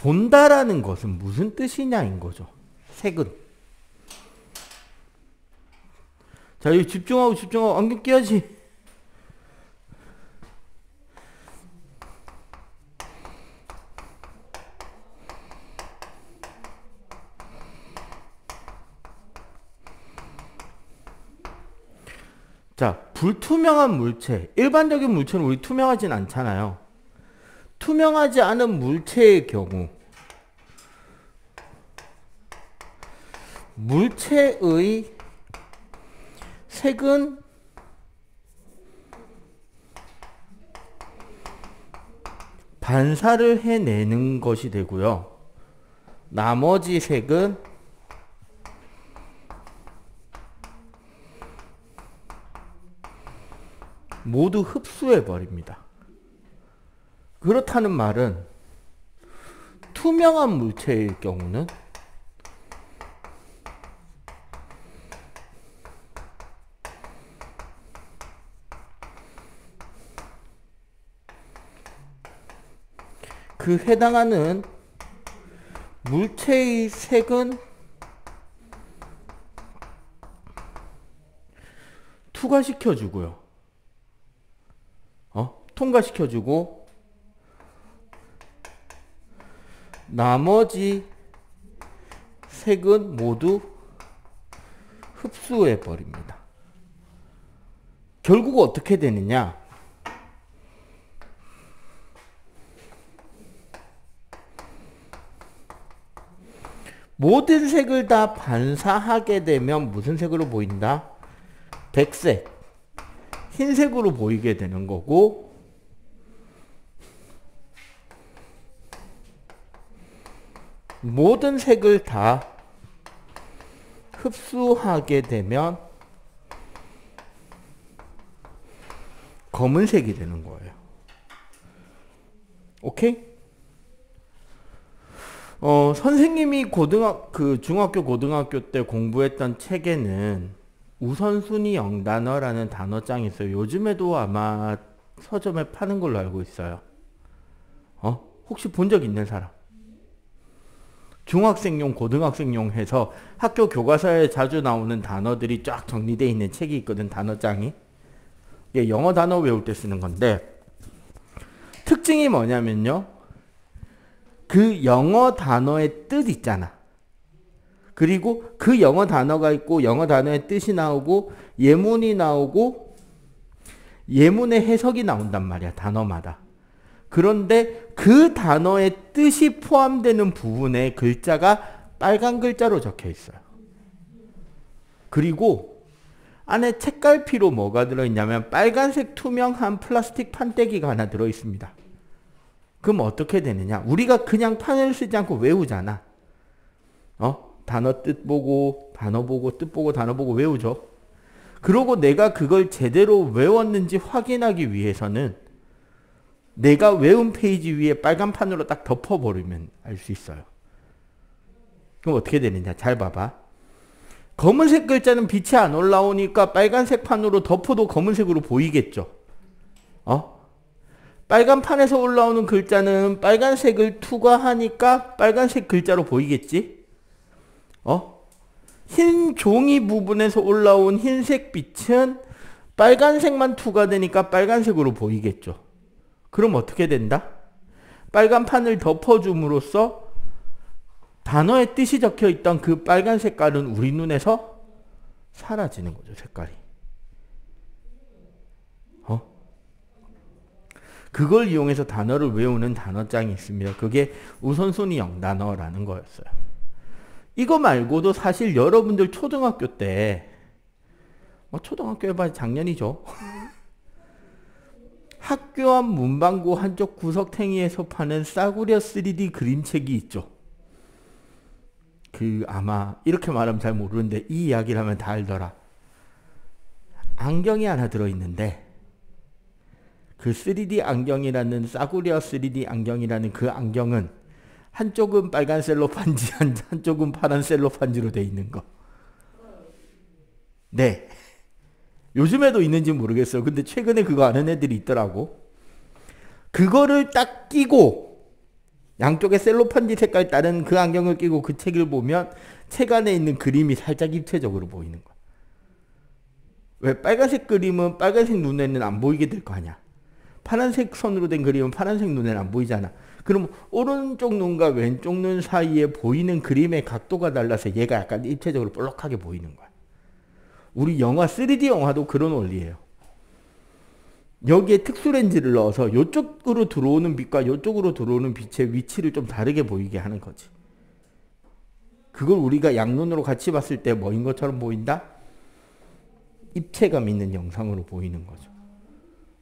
본다라는 것은 무슨 뜻이냐인 거죠. 색은. 자, 여기 집중하고 안경 끼야지. 자, 불투명한 물체. 일반적인 물체는 우리 투명하진 않잖아요. 투명하지 않은 물체의 경우 물체의 색은 반사를 해내는 것이 되고요. 나머지 색은 모두 흡수해 버립니다. 그렇다는 말은 투명한 물체일 경우는 그 해당하는 물체의 색은 투과시켜주고요. 통과시켜주고 나머지 색은 모두 흡수해 버립니다. 결국 어떻게 되느냐? 모든 색을 다 반사하게 되면 무슨 색으로 보인다? 백색, 흰색으로 보이게 되는 거고, 모든 색을 다 흡수하게 되면 검은색이 되는 거예요. 오케이? 선생님이 중학교, 고등학교 때 공부했던 책에는 우선순위 영단어라는 단어장이 있어요. 요즘에도 아마 서점에 파는 걸로 알고 있어요. 혹시 본 적 있는 사람? 중학생용, 고등학생용 해서 학교 교과서에 자주 나오는 단어들이 쫙 정리되어 있는 책이 있거든, 단어장이. 이게 영어 단어 외울 때 쓰는 건데, 특징이 뭐냐면요. 그 영어 단어의 뜻 있잖아. 그리고 그 영어 단어가 있고, 영어 단어의 뜻이 나오고, 예문이 나오고, 예문의 해석이 나온단 말이야, 단어마다. 그런데 그 단어의 뜻이 포함되는 부분에 글자가 빨간 글자로 적혀 있어요. 그리고 안에 책갈피로 뭐가 들어있냐면 빨간색 투명한 플라스틱 판때기가 하나 들어있습니다. 그럼 어떻게 되느냐? 우리가 그냥 판을 쓰지 않고 외우잖아. 단어 뜻 보고, 단어 보고, 뜻 보고, 단어 보고 외우죠. 그러고 내가 그걸 제대로 외웠는지 확인하기 위해서는 내가 외운 페이지 위에 빨간 판으로 딱 덮어버리면 알 수 있어요. 그럼 어떻게 되느냐? 잘 봐봐. 검은색 글자는 빛이 안 올라오니까 빨간색 판으로 덮어도 검은색으로 보이겠죠? 빨간 판에서 올라오는 글자는 빨간색을 투과하니까 빨간색 글자로 보이겠지? 흰 종이 부분에서 올라온 흰색 빛은 빨간색만 투과되니까 빨간색으로 보이겠죠? 그럼 어떻게 된다? 빨간 판을 덮어줌으로써 단어의 뜻이 적혀있던 그 빨간 색깔은 우리 눈에서 사라지는 거죠, 색깔이. 그걸 이용해서 단어를 외우는 단어장이 있습니다. 그게 우선순위 영단어라는 거였어요. 이거 말고도 사실 여러분들 초등학교 때, 초등학교 해봐야 작년이죠. 학교 앞 문방구 한쪽 구석탱이에서 파는 싸구려 3D 그림책이 있죠. 아마 이렇게 말하면 잘 모르는데 이 이야기를 하면 다 알더라. 안경이 하나 들어있는데 그 3D 안경이라는 싸구려 3D 안경이라는 그 안경은 한쪽은 빨간 셀로판지, 한쪽은 파란 셀로판지로 돼 있는 거. 네. 요즘에도 있는지 모르겠어요. 근데 최근에 그거 아는 애들이 있더라고. 그거를 딱 끼고 양쪽에 셀로판지 색깔 다른 그 안경을 끼고 그 책을 보면 책 안에 있는 그림이 살짝 입체적으로 보이는 거야. 왜? 빨간색 그림은 빨간색 눈에는 안 보이게 될 거 아니야. 파란색 선으로 된 그림은 파란색 눈에는 안 보이잖아. 그럼 오른쪽 눈과 왼쪽 눈 사이에 보이는 그림의 각도가 달라서 얘가 약간 입체적으로 볼록하게 보이는 거야. 우리 영화 3D 영화도 그런 원리예요. 여기에 특수 렌즈를 넣어서 이쪽으로 들어오는 빛과 이쪽으로 들어오는 빛의 위치를 좀 다르게 보이게 하는 거지. 그걸 우리가 양눈으로 같이 봤을 때 뭐인 것처럼 보인다? 입체감 있는 영상으로 보이는 거죠.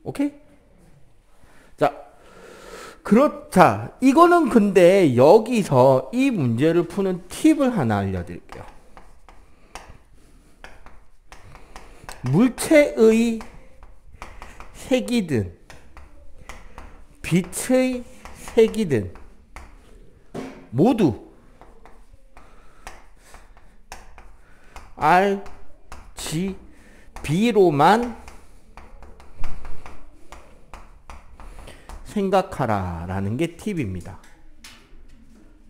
오케이? 자, 이거는 근데 여기서 이 문제를 푸는 팁을 하나 알려드릴게요. 물체의 색이든 빛의 색이든 모두 RGB로만 생각하라 라는 게 팁입니다.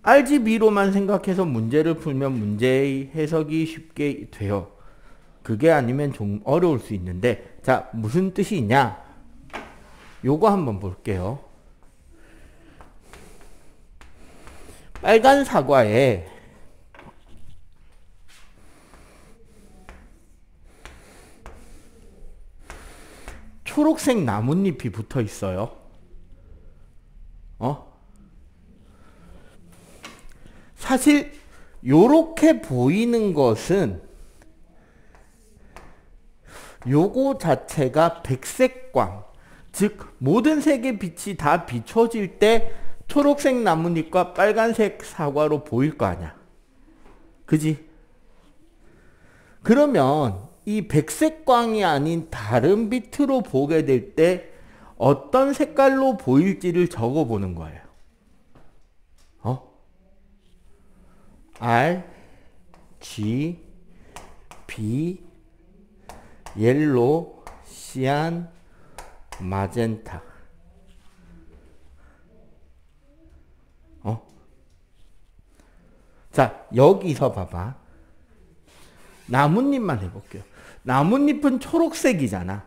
RGB로만 생각해서 문제를 풀면 문제의 해석이 쉽게 돼요. 그게 아니면 좀 어려울 수 있는데, 자, 무슨 뜻이냐? 요거 한번 볼게요. 빨간 사과에 초록색 나뭇잎이 붙어 있어요. 사실 요렇게 보이는 것은 요거 자체가 백색광, 즉 모든 색의 빛이 다 비춰질 때 초록색 나뭇잎과 빨간색 사과로 보일 거 아니야. 그지? 그러면 이 백색광이 아닌 다른 빛으로 보게 될 때 어떤 색깔로 보일지를 적어 보는 거예요. R, G, B, 옐로우, 시안, 마젠타. 자, 여기서 봐봐. 나뭇잎만 해볼게요. 나뭇잎은 초록색이잖아.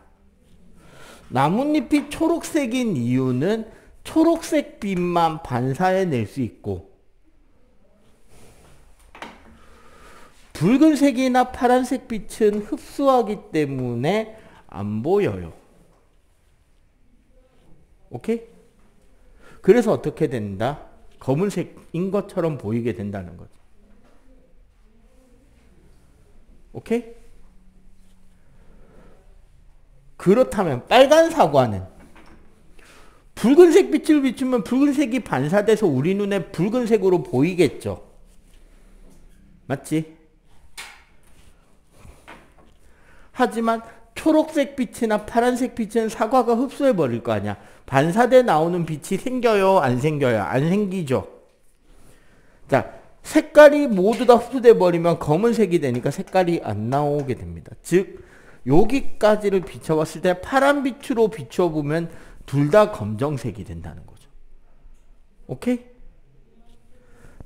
나뭇잎이 초록색인 이유는 초록색 빛만 반사해낼 수 있고, 붉은색이나 파란색 빛은 흡수하기 때문에 안 보여요. 오케이? 그래서 어떻게 된다? 검은색인 것처럼 보이게 된다는 거죠. 오케이? 그렇다면 빨간 사과는 붉은색 빛을 비추면 붉은색이 반사돼서 우리 눈에 붉은색으로 보이겠죠. 맞지? 하지만 초록색 빛이나 파란색 빛은 사과가 흡수해 버릴 거 아니야. 반사돼 나오는 빛이 생겨요? 안 생겨요? 안 생기죠. 자, 색깔이 모두 다 흡수돼 버리면 검은색이 되니까 색깔이 안 나오게 됩니다. 즉 여기까지를 비춰봤을 때 파란 빛으로 비춰보면 둘 다 검정색이 된다는 거죠. 오케이?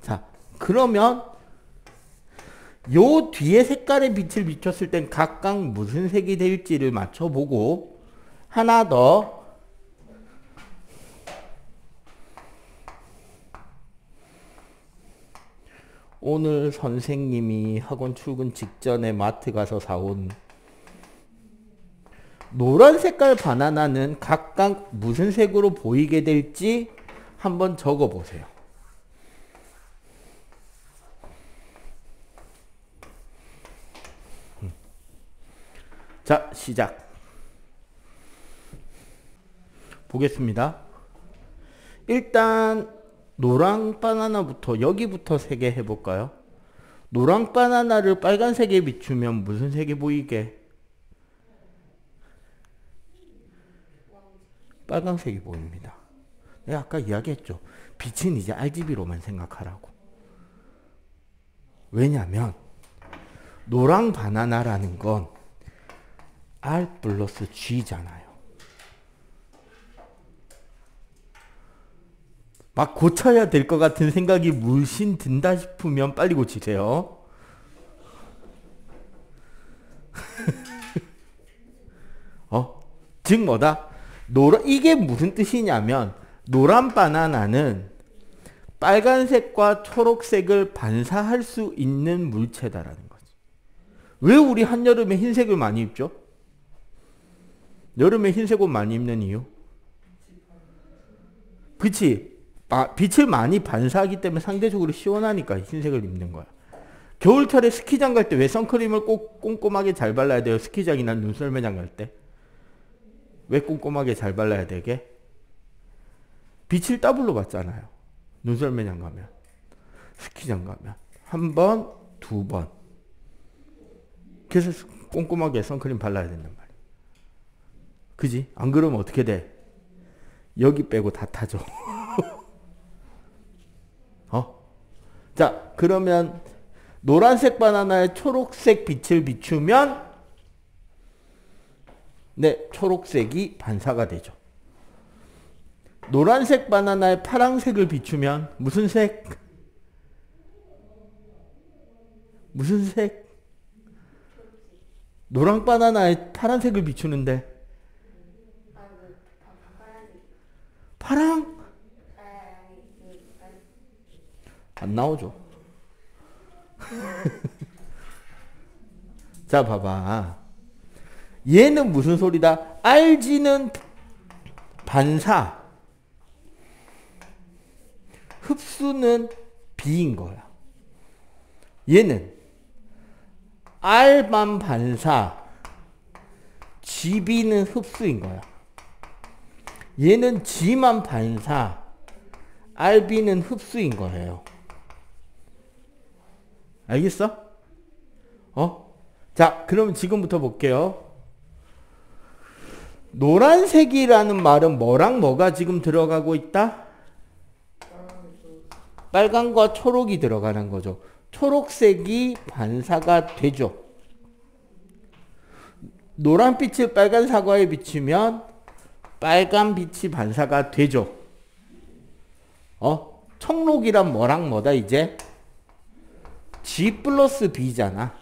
자, 그러면 요 뒤에 색깔의 빛을 비췄을 땐 각각 무슨 색이 될지를 맞춰보고, 하나 더. 오늘 선생님이 학원 출근 직전에 마트 가서 사온 노란 색깔 바나나는 각각 무슨 색으로 보이게 될지 한번 적어 보세요. 자, 시작. 보겠습니다. 일단 노랑 바나나부터, 여기부터 세 개 해볼까요? 노랑 바나나를 빨간색에 비추면 무슨 색이 보이게? 빨간색이 보입니다. 내가 아까 이야기했죠. 빛은 이제 RGB로만 생각하라고. 왜냐면 노랑 바나나라는 건 R 플러스 G잖아요. 막 고쳐야 될 것 같은 생각이 물씬 든다 싶으면 빨리 고치세요. 즉 뭐다? 이게 무슨 뜻이냐면 노란 바나나는 빨간색과 초록색을 반사할 수 있는 물체다라는 거지. 왜 우리 한여름에 흰색을 많이 입죠? 여름에 흰색 옷 많이 입는 이유? 그치? 빛을 많이 반사하기 때문에 상대적으로 시원하니까 흰색을 입는 거야. 겨울철에 스키장 갈 때 왜 선크림을 꼭 꼼꼼하게 잘 발라야 돼요? 스키장이나 눈썰매장 갈 때. 왜 꼼꼼하게 잘 발라야 되게? 빛을 더블로 받잖아요. 눈썰매장 가면. 스키장 가면. 한 번, 두 번. 그래서 꼼꼼하게 선크림 발라야 된단 말이야. 그지? 안 그러면 어떻게 돼? 여기 빼고 다 타죠. 자, 그러면 노란색 바나나에 초록색 빛을 비추면 네, 초록색이 반사가 되죠. 노란색 바나나에 파란색을 비추면 무슨 색? 무슨 색? 노랑 바나나에 파란색을 비추는데 파랑? 안 나오죠. 자, 봐봐. 얘는 무슨 소리다? RG는 반사, 흡수는 B인 거야. 얘는 R만 반사, GB는 흡수인 거야. 얘는 G만 반사, RB는 흡수인 거예요. 알겠어? 자, 그럼 지금부터 볼게요. 노란색이라는 말은 뭐랑 뭐가 지금 들어가고 있다? 빨간과 초록이 들어가는 거죠. 초록색이 반사가 되죠. 노란빛을 빨간 사과에 비추면 빨간 빛이 반사가 되죠. 청록이란 뭐랑 뭐다 이제? G 플러스 B잖아.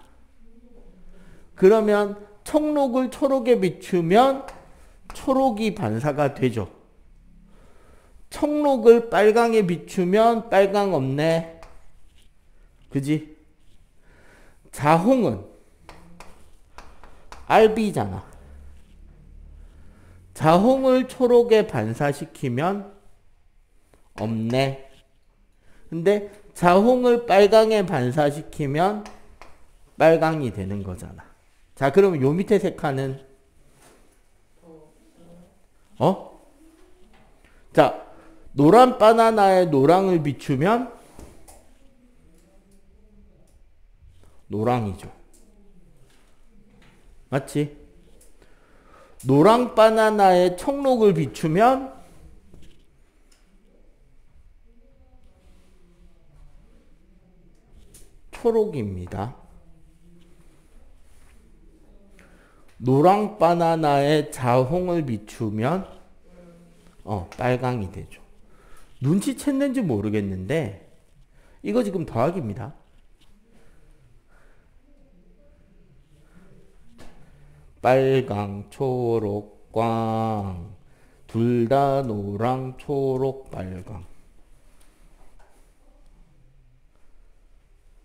그러면 청록을 초록에 비추면 초록이 반사가 되죠. 청록을 빨강에 비추면 빨강 없네. 그지? 자홍은 RB잖아. 자홍을 초록에 반사시키면 없네. 근데 자홍을 빨강에 반사시키면 빨강이 되는 거잖아. 자, 그럼 요 밑에 색하는 자, 노란 바나나에 노랑을 비추면 노랑이죠. 맞지? 노랑 바나나에 청록을 비추면 초록입니다. 노랑 바나나에 자홍을 비추면 빨강이 되죠. 눈치챘는지 모르겠는데 이거 지금 더하기입니다. 빨강, 초록, 광. 둘 다 노랑, 초록, 빨강.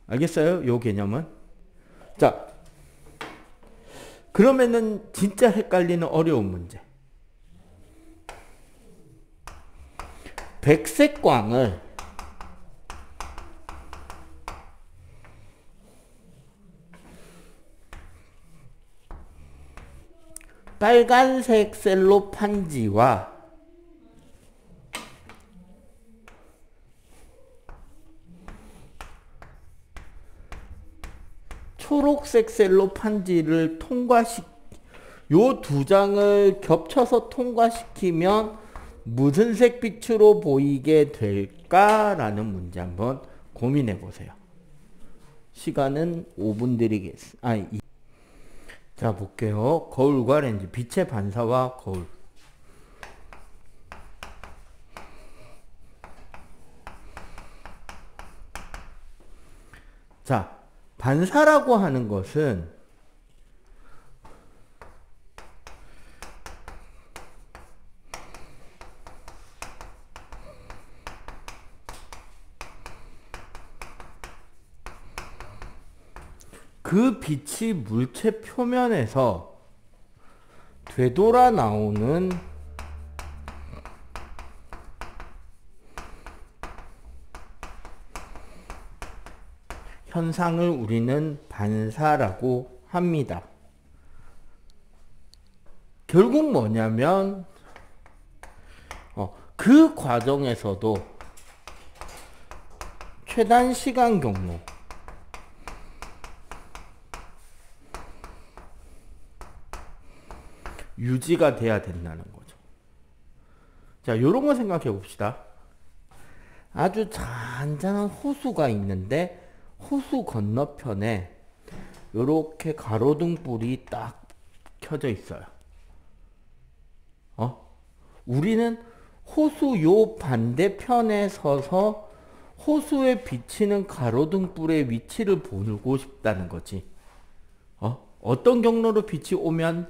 알겠어요? 요 개념은? 자, 그러면은 진짜 헷갈리는 어려운 문제. 백색 광을 빨간색 셀로판지와 초록색 셀로판지를 요 두 장을 겹쳐서 통과시키면 무슨 색 빛으로 보이게 될까라는 문제 한번 고민해 보세요. 시간은 5분 드리겠습니다. 자, 볼게요. 거울과 렌즈, 빛의 반사와 거울. 자, 반사라고 하는 것은 그 빛이 물체 표면에서 되돌아 나오는 현상을 우리는 반사라고 합니다. 결국 뭐냐면 그 과정에서도 최단 시간 경로 유지가 돼야 된다는 거죠. 자, 요런 거 생각해 봅시다. 아주 잔잔한 호수가 있는데 호수 건너편에 요렇게 가로등 불이 딱 켜져 있어요. 우리는 호수 요 반대편에 서서 호수에 비치는 가로등불의 위치를 보고 싶다는 거지. 어떤 경로로 빛이 오면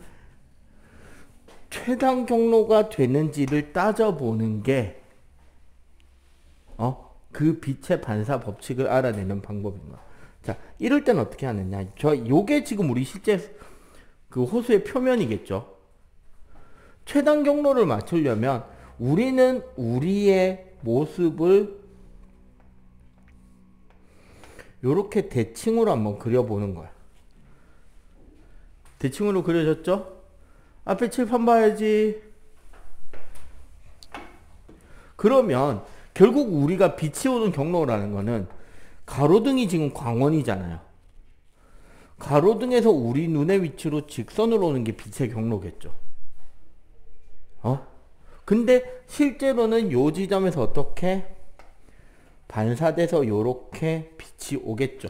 최단 경로가 되는지를 따져보는 게 그 빛의 반사 법칙을 알아내는 방법인 거야. 자, 이럴 땐 어떻게 하느냐. 요게 지금 우리 실제 그 호수의 표면이겠죠. 최단 경로를 맞추려면 우리는 우리의 모습을 요렇게 대칭으로 한번 그려보는 거야. 대칭으로 그려졌죠? 앞에 칠판 봐야지. 그러면 결국 우리가 빛이 오는 경로라는 거는 가로등이 지금 광원이잖아요. 가로등에서 우리 눈의 위치로 직선으로 오는 게 빛의 경로겠죠. 근데 실제로는 요 지점에서 어떻게 반사돼서 요렇게 빛이 오겠죠.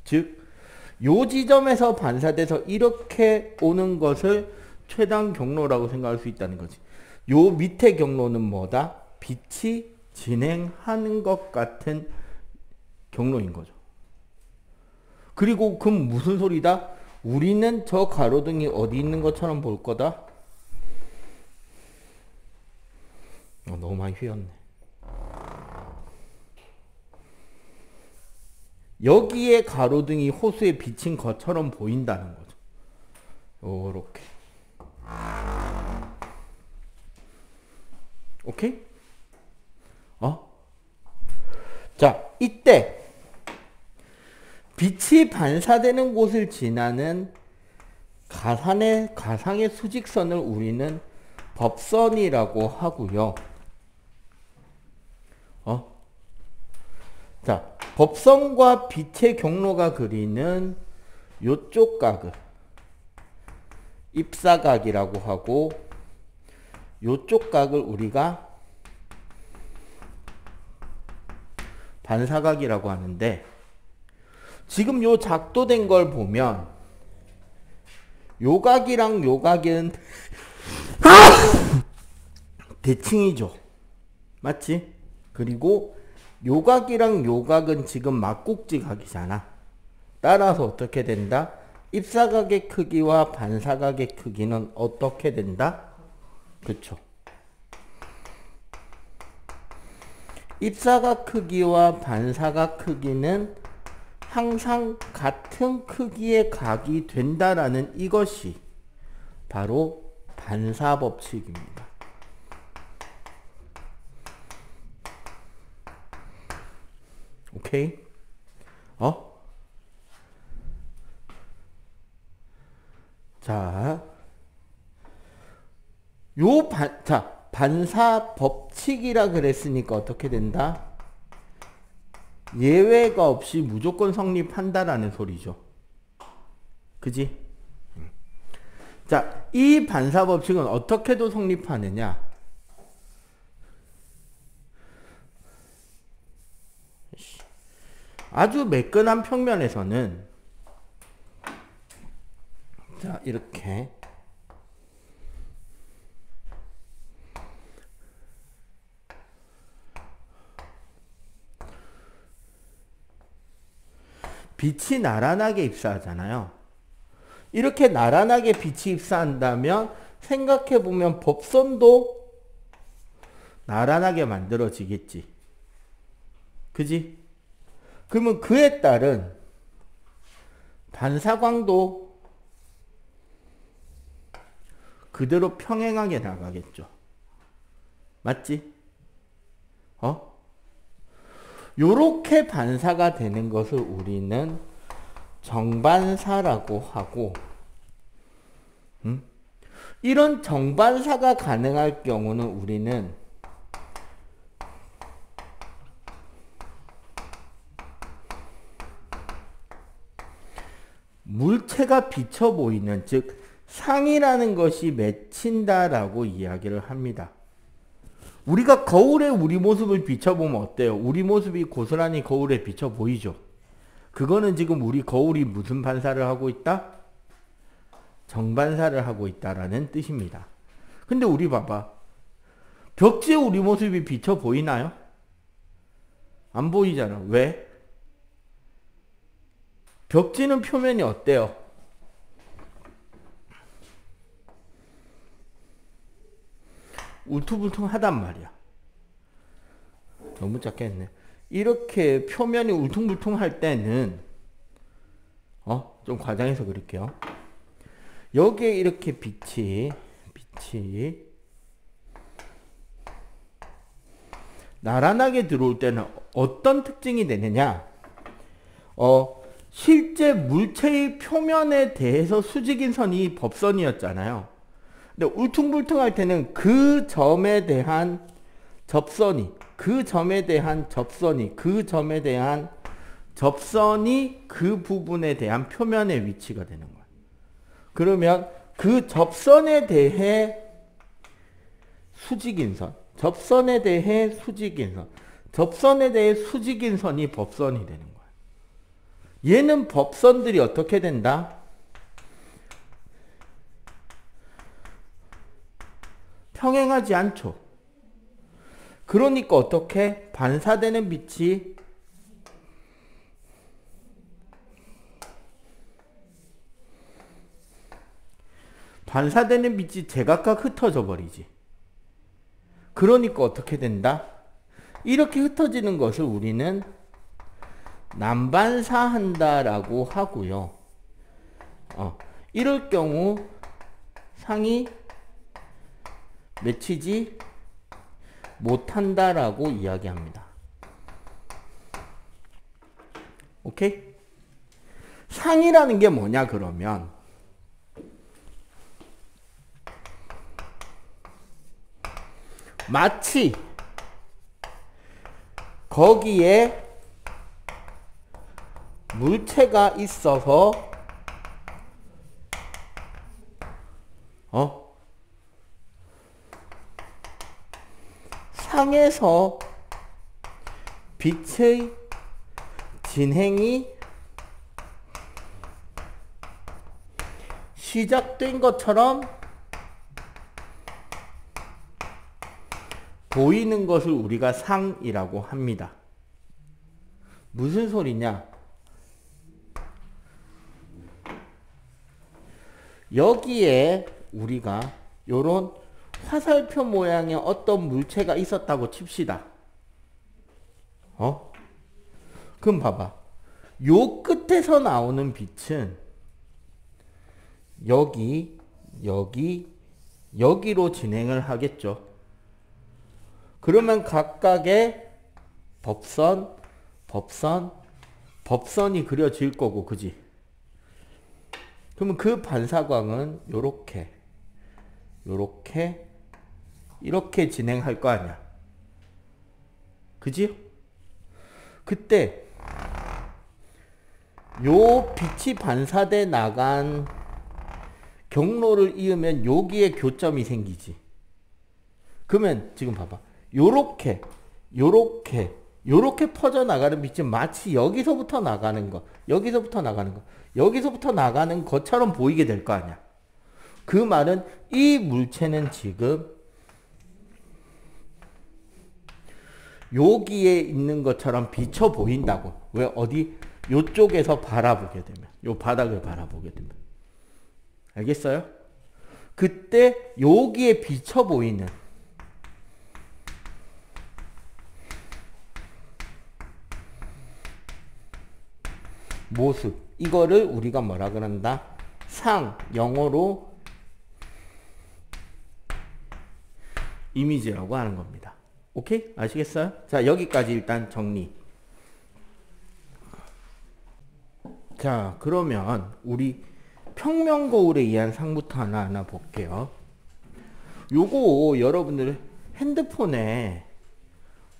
즉, 요 지점에서 반사돼서 이렇게 오는 것을 최단 경로라고 생각할 수 있다는 거지. 요 밑에 경로는 뭐다? 빛이 진행하는 것 같은 경로인 거죠. 그리고 그럼 무슨 소리다? 우리는 저 가로등이 어디 있는 것처럼 볼 거다? 너무 많이 휘었네. 여기에 가로등이 호수에 비친 것처럼 보인다는 거죠. 요렇게. 오케이? 자, 이때 빛이 반사되는 곳을 지나는 가상의 수직선을 우리는 법선이라고 하고요. 자, 법선과 빛의 경로가 그리는 요쪽 각을 입사각이라고 하고, 요쪽 각을 우리가 반사각이라고 하는데, 지금 요 작도된 걸 보면 요 각이랑 요 각은 대칭이죠. 맞지? 그리고 요 각이랑 요 각은 지금 막국지 각이잖아. 따라서 어떻게 된다? 입사각의 크기와 반사각의 크기는 어떻게 된다? 그쵸. 입사각 크기와 반사각 크기는 항상 같은 크기의 각이 된다라는 이것이 바로 반사법칙입니다. 오케이? 자, 반사 법칙이라 그랬으니까 어떻게 된다? 예외가 없이 무조건 성립한다라는 소리죠. 그지? 자, 이 반사 법칙은 어떻게도 성립하느냐? 아주 매끈한 평면에서는 자, 이렇게 빛이 나란하게 입사하잖아요. 이렇게 나란하게 빛이 입사한다면 생각해보면 법선도 나란하게 만들어지겠지. 그지? 그러면 그에 따른 반사광도 그대로 평행하게 나가겠죠. 맞지? 요렇게 반사가 되는 것을 우리는 정반사라고 하고, 이런 정반사가 가능할 경우는 우리는 물체가 비쳐 보이는, 즉 상이라는 것이 맺힌다라고 이야기를 합니다. 우리가 거울에 우리 모습을 비춰보면 어때요? 우리 모습이 고스란히 거울에 비쳐 보이죠? 그거는 지금 우리 거울이 무슨 반사를 하고 있다? 정반사를 하고 있다라는 뜻입니다. 근데 우리 봐봐. 벽지에 우리 모습이 비쳐 보이나요? 안 보이잖아. 왜? 벽지는 표면이 어때요? 울퉁불퉁하단 말이야. 너무 작게 했네. 이렇게 표면이 울퉁불퉁할 때는 좀 과장해서 그릴게요. 여기에 이렇게 빛이 나란하게 들어올 때는 어떤 특징이 되느냐? 실제 물체의 표면에 대해서 수직인 선이 법선이었잖아요. 근데 울퉁불퉁할 때는 그 점에 대한 접선이, 그 부분에 대한 표면의 위치가 되는 거야. 그러면 그 접선에 대해 수직인 선, 접선에 대해 수직인 선이 법선이 되는 거야. 얘는 법선들이 어떻게 된다? 평행하지 않죠. 그러니까 어떻게? 반사되는 빛이 제각각 흩어져 버리지. 그러니까 어떻게 된다? 이렇게 흩어지는 것을 우리는 난반사한다라고 하고요. 이럴 경우 상이 맺히지 못한다라고 이야기합니다. 오케이? 상이라는 게 뭐냐 그러면 마치 거기에 물체가 있어서 상에서 빛의 진행이 시작된 것처럼 보이는 것을 우리가 상이라고 합니다. 무슨 소리냐? 여기에 우리가 요런 화살표 모양의 어떤 물체가 있었다고 칩시다. 그럼 봐봐. 요 끝에서 나오는 빛은 여기로 진행을 하겠죠. 그러면 각각의 법선이 그려질 거고, 그지? 그러면 그 반사광은 이렇게 진행할 거 아니야. 그지? 그때 요 빛이 반사돼 나간 경로를 이으면 여기에 교점이 생기지. 그러면 지금 봐봐. 요렇게 퍼져나가는 빛은 마치 여기서부터 나가는 것처럼 보이게 될 거 아니야. 그 말은 이 물체는 지금 여기에 있는 것처럼 비쳐 보인다고. 왜? 어디? 요쪽에서 바라보게 되면, 요 바닥을 바라보게 되면. 알겠어요? 그때 여기에 비쳐 보이는 모습, 이거를 우리가 뭐라 그런다? 상, 영어로 이미지라고 하는 겁니다. 오케이? 아시겠어요? 자, 여기까지 일단 정리. 자, 그러면 우리 평면거울에 의한 상부터 하나하나 볼게요. 요거 여러분들 핸드폰에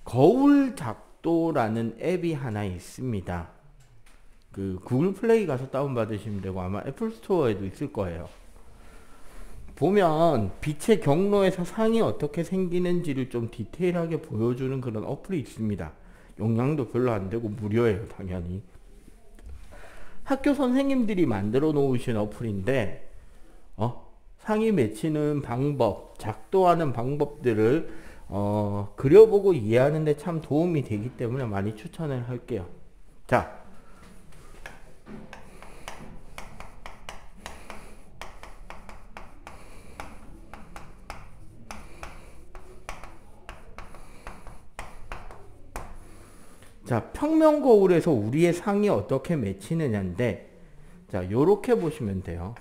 거울 작도라는 앱이 하나 있습니다. 그 구글 플레이 가서 다운받으시면 되고 아마 애플 스토어에도 있을 거예요. 보면 빛의 경로에서 상이 어떻게 생기는지를 좀 디테일하게 보여주는 그런 어플이 있습니다. 용량도 별로 안 되고 무료예요, 당연히. 학교 선생님들이 만들어 놓으신 어플인데 상이 맺히는 방법, 작동하는 방법들을 그려보고 이해하는 데 참 도움이 되기 때문에 많이 추천을 할게요. 자, 평면 거울에서 우리의 상이 어떻게 맺히느냐인데, 자, 요렇게 보시면 돼요.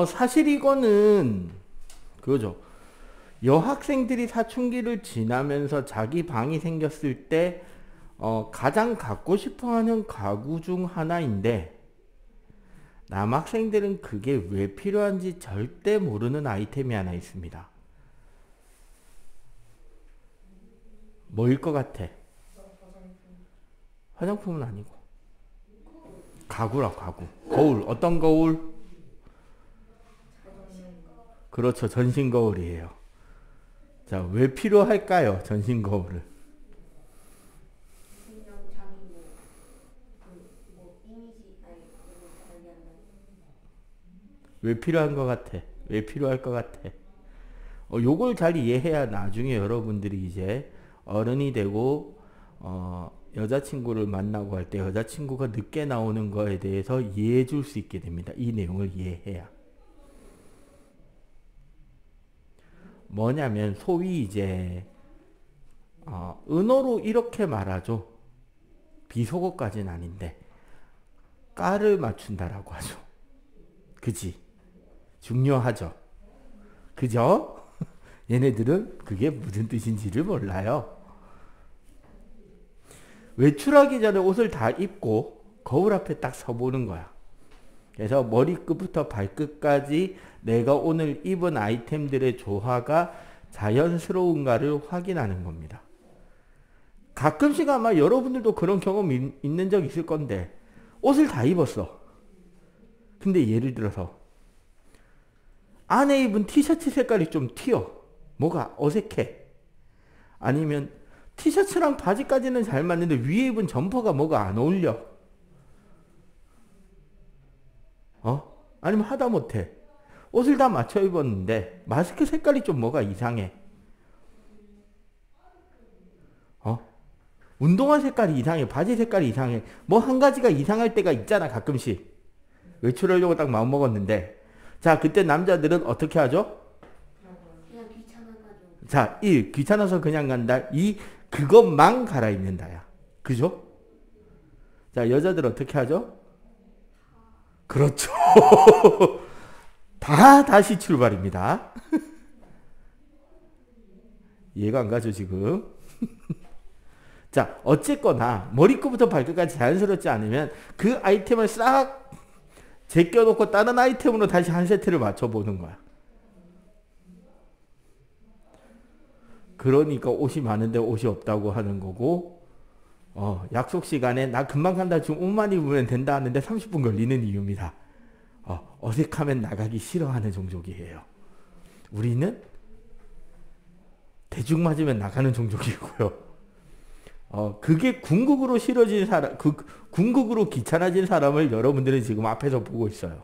사실 이거는 그거죠. 여학생들이 사춘기를 지나면서 자기 방이 생겼을 때 가장 갖고 싶어하는 가구 중 하나인데, 남학생들은 그게 왜 필요한지 절대 모르는 아이템이 하나 있습니다. 뭐일 것 같아? 화장품은 아니고 가구라, 가구. 거울. 어떤 거울? 그렇죠. 전신 거울이에요. 자, 왜 필요할까요? 전신 거울을. 왜 필요한 것 같아? 왜 필요할 것 같아? 요걸 잘 이해해야 나중에 여러분들이 이제 어른이 되고 여자친구를 만나고 할 때 여자친구가 늦게 나오는 거에 대해서 이해해 줄 수 있게 됩니다. 이 내용을 이해해야. 뭐냐면 소위 이제 은어로 이렇게 말하죠. 비속어까지는 아닌데 까를 맞춘다라고 하죠. 그지? 중요하죠. 그죠? 얘네들은 그게 무슨 뜻인지를 몰라요. 외출하기 전에 옷을 다 입고 거울 앞에 딱 서보는 거야. 그래서 머리끝부터 발끝까지 내가 오늘 입은 아이템들의 조화가 자연스러운가를 확인하는 겁니다. 가끔씩 아마 여러분들도 그런 경험 있는 적 있을 건데, 옷을 다 입었어. 근데 예를 들어서 안에 입은 티셔츠 색깔이 좀 튀어. 뭐가 어색해. 아니면 티셔츠랑 바지까지는 잘 맞는데 위에 입은 점퍼가 뭐가 안 어울려. 아니면 하다못해 옷을 다 맞춰 입었는데 마스크 색깔이 좀 뭐가 이상해. 운동화 색깔이 이상해. 바지 색깔이 이상해. 뭐 한 가지가 이상할 때가 있잖아, 가끔씩. 외출하려고 딱 마음먹었는데. 자, 그때 남자들은 어떻게 하죠? 그냥 귀찮아가지고. 자, 1. 귀찮아서 그냥 간다. 2. 그것만 갈아입는다야. 그죠? 자, 여자들 어떻게 하죠? 그렇죠. 다 다시 출발입니다. 이해가 안 가죠, 지금? 자, 어쨌거나 머리끝부터 발끝까지 자연스럽지 않으면 그 아이템을 싹 제껴놓고 다른 아이템으로 다시 한 세트를 맞춰보는 거야. 그러니까 옷이 많은데 옷이 없다고 하는 거고, 약속 시간에 나 금방 간다, 지금 옷만 입으면 된다 하는데 30분 걸리는 이유입니다. 어색하면 나가기 싫어하는 종족이에요. 우리는 대충 맞으면 나가는 종족이고요. 그게 궁극으로 싫어진 사람, 궁극으로 귀찮아진 사람을 여러분들은 지금 앞에서 보고 있어요.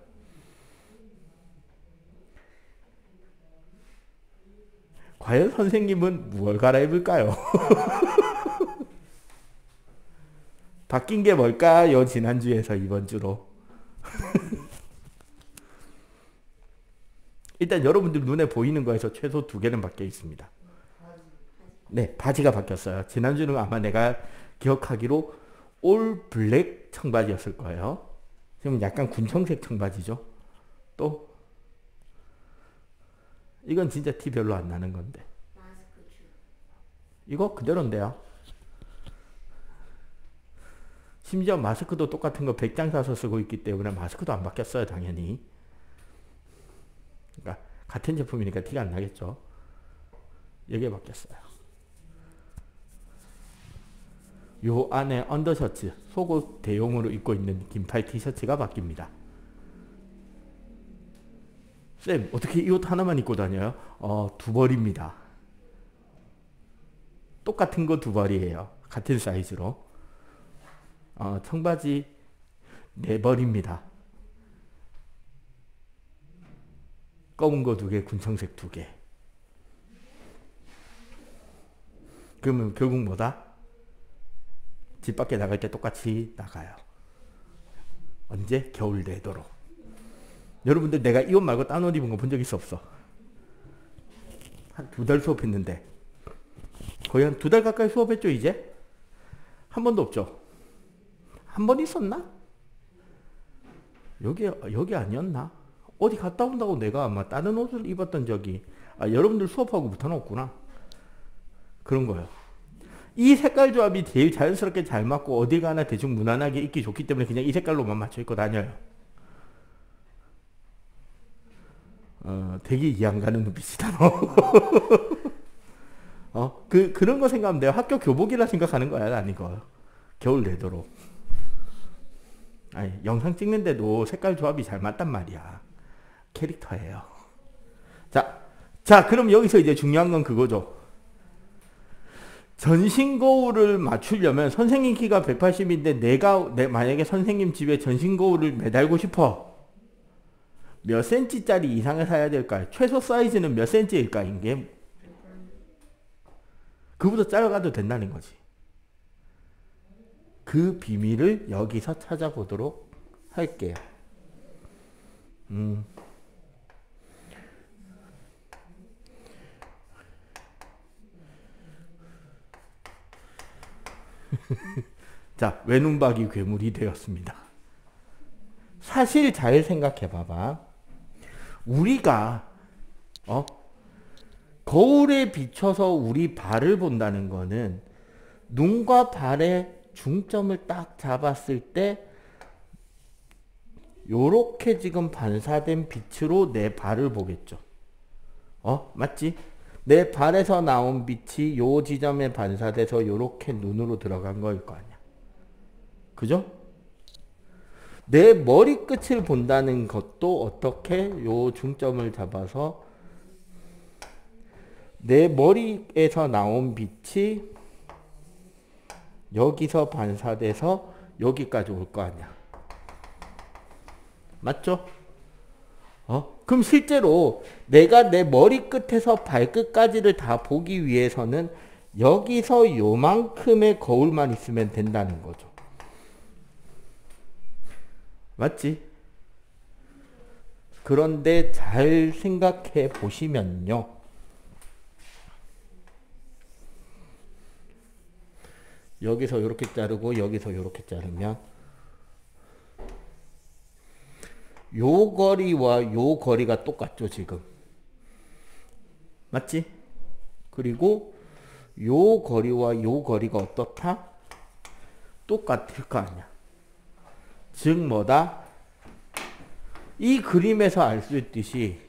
과연 선생님은 무엇을 갈아입을까요? 바뀐 게 뭘까요? 지난주에서 이번주로. 일단 여러분들 눈에 보이는 거에서 최소 2개는 바뀌어 있습니다. 네, 바지가 바뀌었어요. 지난주는 아마 내가 기억하기로 올 블랙 청바지였을 거예요. 지금 약간 군청색 청바지죠. 또 이건 진짜 티 별로 안 나는 건데. 이거 그대로인데요. 심지어 마스크도 똑같은 거 100장 사서 쓰고 있기 때문에 마스크도 안 바뀌었어요, 당연히. 그러니까 같은 제품이니까 티가 안 나겠죠. 이게 바뀌었어요. 요 안에 언더셔츠, 속옷 대용으로 입고 있는 긴팔 티셔츠가 바뀝니다. 쌤, 어떻게 이 옷 하나만 입고 다녀요? 2벌입니다. 똑같은 거 2벌이에요. 같은 사이즈로. 청바지, 내버립니다. 검은 거 2개, 군청색 2개. 그러면 결국 뭐다? 집 밖에 나갈 때 똑같이 나가요. 언제? 겨울 내도록. 여러분들 내가 이 옷 말고 딴 옷 입은 거 본 적 있어 없어? 한 2달 수업했는데 거의 한 2달 가까이 수업했죠 이제? 한 번도 없죠? 한 번 있었나? 여기 아니었나? 어디 갔다 온다고 내가 아마 다른 옷을 입었던 적이 여러분들 수업하고부터는 없구나. 그런 거예요. 이 색깔 조합이 제일 자연스럽게 잘 맞고 어딜 가나 대충 무난하게 입기 좋기 때문에 그냥 이 색깔로만 맞춰 입고 다녀요. 되게 이해 안 가는 눈빛이다 너. 그런 거 생각하면 돼요. 학교 교복이라 생각하는 거야. 난 이거 겨울 내도록. 아니, 영상 찍는데도 색깔 조합이 잘 맞단 말이야. 캐릭터예요. 자 그럼 여기서 이제 중요한 건 그거죠. 전신 거울을 맞추려면 선생님 키가 180인데 만약에 선생님 집에 전신 거울을 매달고 싶어. 몇 센치짜리 이상을 사야 될까요? 최소 사이즈는 몇 센치일까? 이게 그보다 작아도 된다는 거지. 그 비밀을 여기서 찾아보도록 할게요. 자, 외눈박이 괴물이 되었습니다. 사실 잘 생각해 봐봐. 우리가 거울에 비춰서 우리 발을 본다는 거는 눈과 발의 중점을 딱 잡았을 때 요렇게 지금 반사된 빛으로 내 발을 보겠죠. 맞지? 내 발에서 나온 빛이 요 지점에 반사돼서 요렇게 눈으로 들어간 거일 거 아니야. 그죠? 내 머리끝을 본다는 것도 어떻게 요 중점을 잡아서 내 머리에서 나온 빛이 여기서 반사돼서 여기까지 올 거 아니야. 맞죠? 그럼 실제로 내가 내 머리끝에서 발끝까지를 다 보기 위해서는 여기서 요만큼의 거울만 있으면 된다는 거죠. 맞지? 그런데 잘 생각해 보시면요. 여기서 이렇게 자르고 여기서 이렇게 자르면 요 거리와 요 거리가 똑같죠 지금. 맞지? 그리고 요 거리와 요 거리가 어떻다? 똑같을 거 아니야. 즉 뭐다? 이 그림에서 알 수 있듯이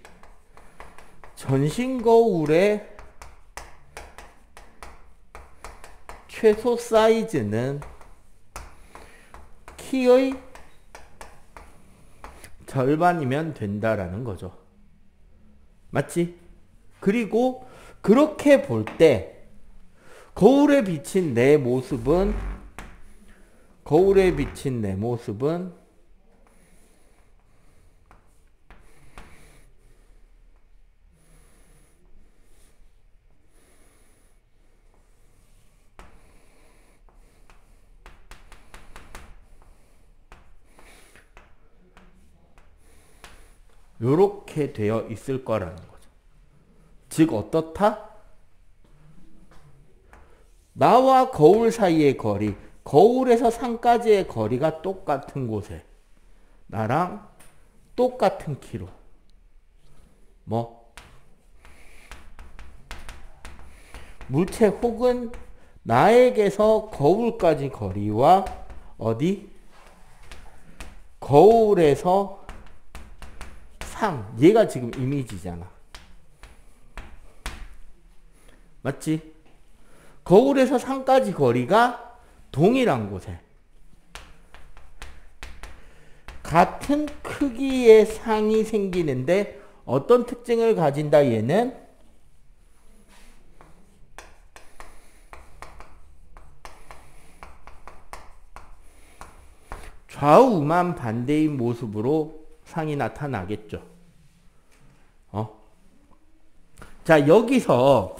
전신 거울의 최소 사이즈는 키의 절반이면 된다라는 거죠. 맞지? 그리고 그렇게 볼 때 거울에 비친 내 모습은 요렇게 되어 있을 거라는 거죠. 즉 어떻다? 나와 거울 사이의 거리, 거울에서 상까지의 거리가 똑같은 곳에 나랑 똑같은 키로 물체 혹은 나에게서 거울까지 거리와 거울에서 얘가 지금 이미지잖아. 맞지? 거울에서 상까지 거리가 동일한 곳에 같은 크기의 상이 생기는데 어떤 특징을 가진다 얘는? 좌우만 반대인 모습으로 상이 나타나겠죠. 자, 여기서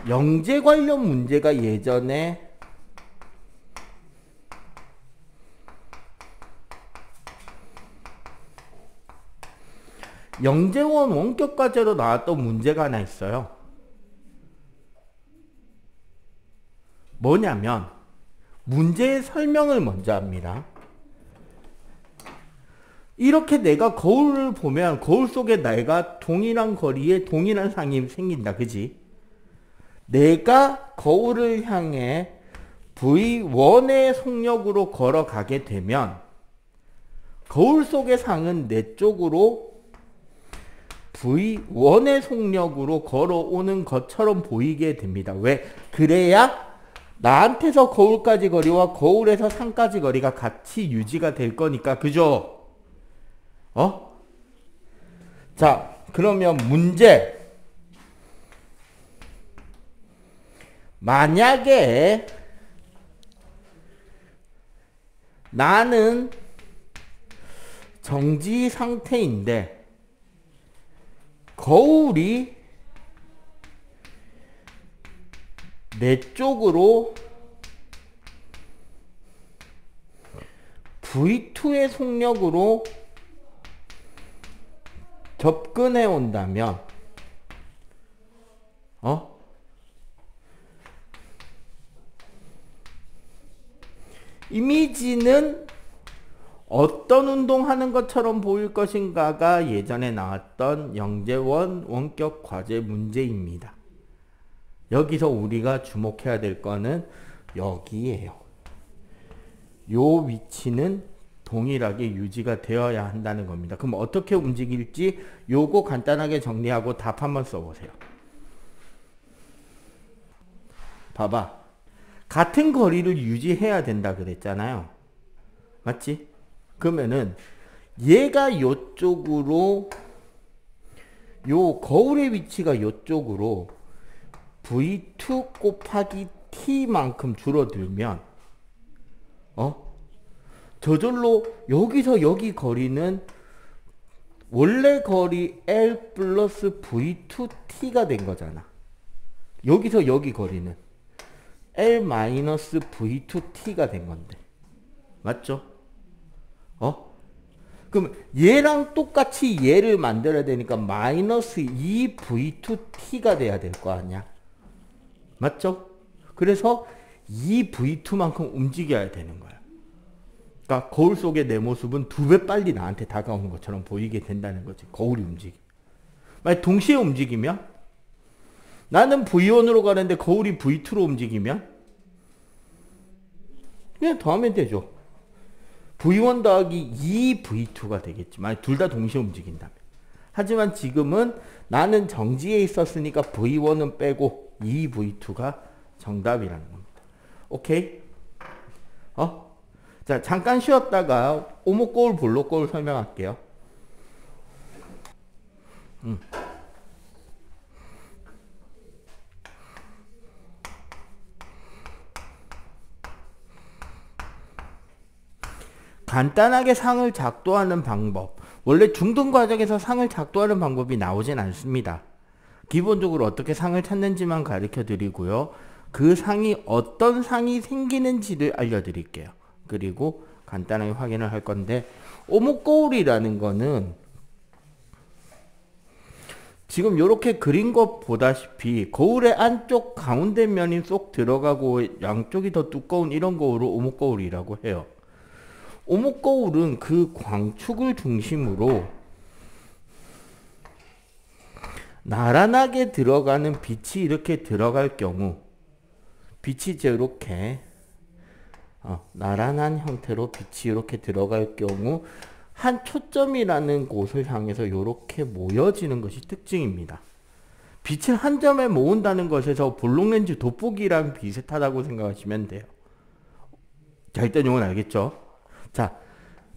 영재 관련 문제가 예전에 영재원 원격과제로 나왔던 문제가 하나 있어요. 뭐냐면 문제의 설명을 먼저 합니다. 이렇게 내가 거울을 보면 거울 속에 내가 동일한 거리에 동일한 상이 생긴다. 그지? 내가 거울을 향해 V1의 속력으로 걸어가게 되면 거울 속의 상은 내 쪽으로 V1의 속력으로 걸어오는 것처럼 보이게 됩니다. 왜? 그래야 나한테서 거울까지 거리와 거울에서 상까지 거리가 같이 유지가 될 거니까. 그죠? 자, 그러면 문제. 만약에 나는 정지 상태인데 거울이 내 쪽으로 V2의 속력으로 접근해 온다면 이미지는 어떤 운동하는 것처럼 보일 것인가가 예전에 나왔던 영재원 원격 과제 문제입니다. 여기서 우리가 주목해야 될 거는 여기에요. 요 위치는 동일하게 유지가 되어야 한다는 겁니다. 그럼 어떻게 움직일지 요거 간단하게 정리하고 답 한번 써보세요. 봐봐. 같은 거리를 유지해야 된다 그랬잖아요. 맞지? 그러면은 얘가 요쪽으로 요 거울의 위치가 요쪽으로 V2 곱하기 T만큼 줄어들면 저절로 여기서 여기 거리는 원래 거리 L 플러스 V2T가 된 거잖아. 여기서 여기 거리는 L 마이너스 V2T가 된 건데. 맞죠? 그럼 얘랑 똑같이 얘를 만들어야 되니까 마이너스 2V2T가 돼야 될 거 아니야. 맞죠? 그래서 2V2만큼 움직여야 되는 거야. 그러니까 거울 속의 내 모습은 2배 빨리 나한테 다가오는 것처럼 보이게 된다는 거지. 거울이 움직여. 만약 동시에 움직이면 나는 V1으로 가는데 거울이 V2로 움직이면 그냥 더하면 되죠. V1 더하기 2V2가 되겠지. 만약 둘 다 동시에 움직인다면. 하지만 지금은 나는 정지에 있었으니까 V1은 빼고 2V2가 정답이라는 겁니다. 오케이? 자, 잠깐 쉬었다가 오목거울, 볼록거울 설명할게요. 간단하게 상을 작도하는 방법. 원래 중등 과정에서 상을 작도하는 방법이 나오진 않습니다. 기본적으로 어떻게 상을 찾는지만 가르쳐 드리고요. 그 상이 어떤 상이 생기는지를 알려드릴게요. 그리고 간단하게 확인을 할 건데, 오목거울이라는 거는 지금 이렇게 그린 것 보다시피 거울의 안쪽 가운데 면이 쏙 들어가고 양쪽이 더 두꺼운 이런 거울을 오목거울이라고 해요. 오목거울은 그 광축을 중심으로 나란하게 들어가는 빛이 이렇게 들어갈 경우, 빛이 이렇게 나란한 형태로 빛이 이렇게 들어갈 경우 한 초점이라는 곳을 향해서 이렇게 모여지는 것이 특징입니다. 빛을 한 점에 모은다는 것에서 볼록렌즈 돋보기랑 비슷하다고 생각하시면 돼요. 자, 일단 이건 알겠죠? 자,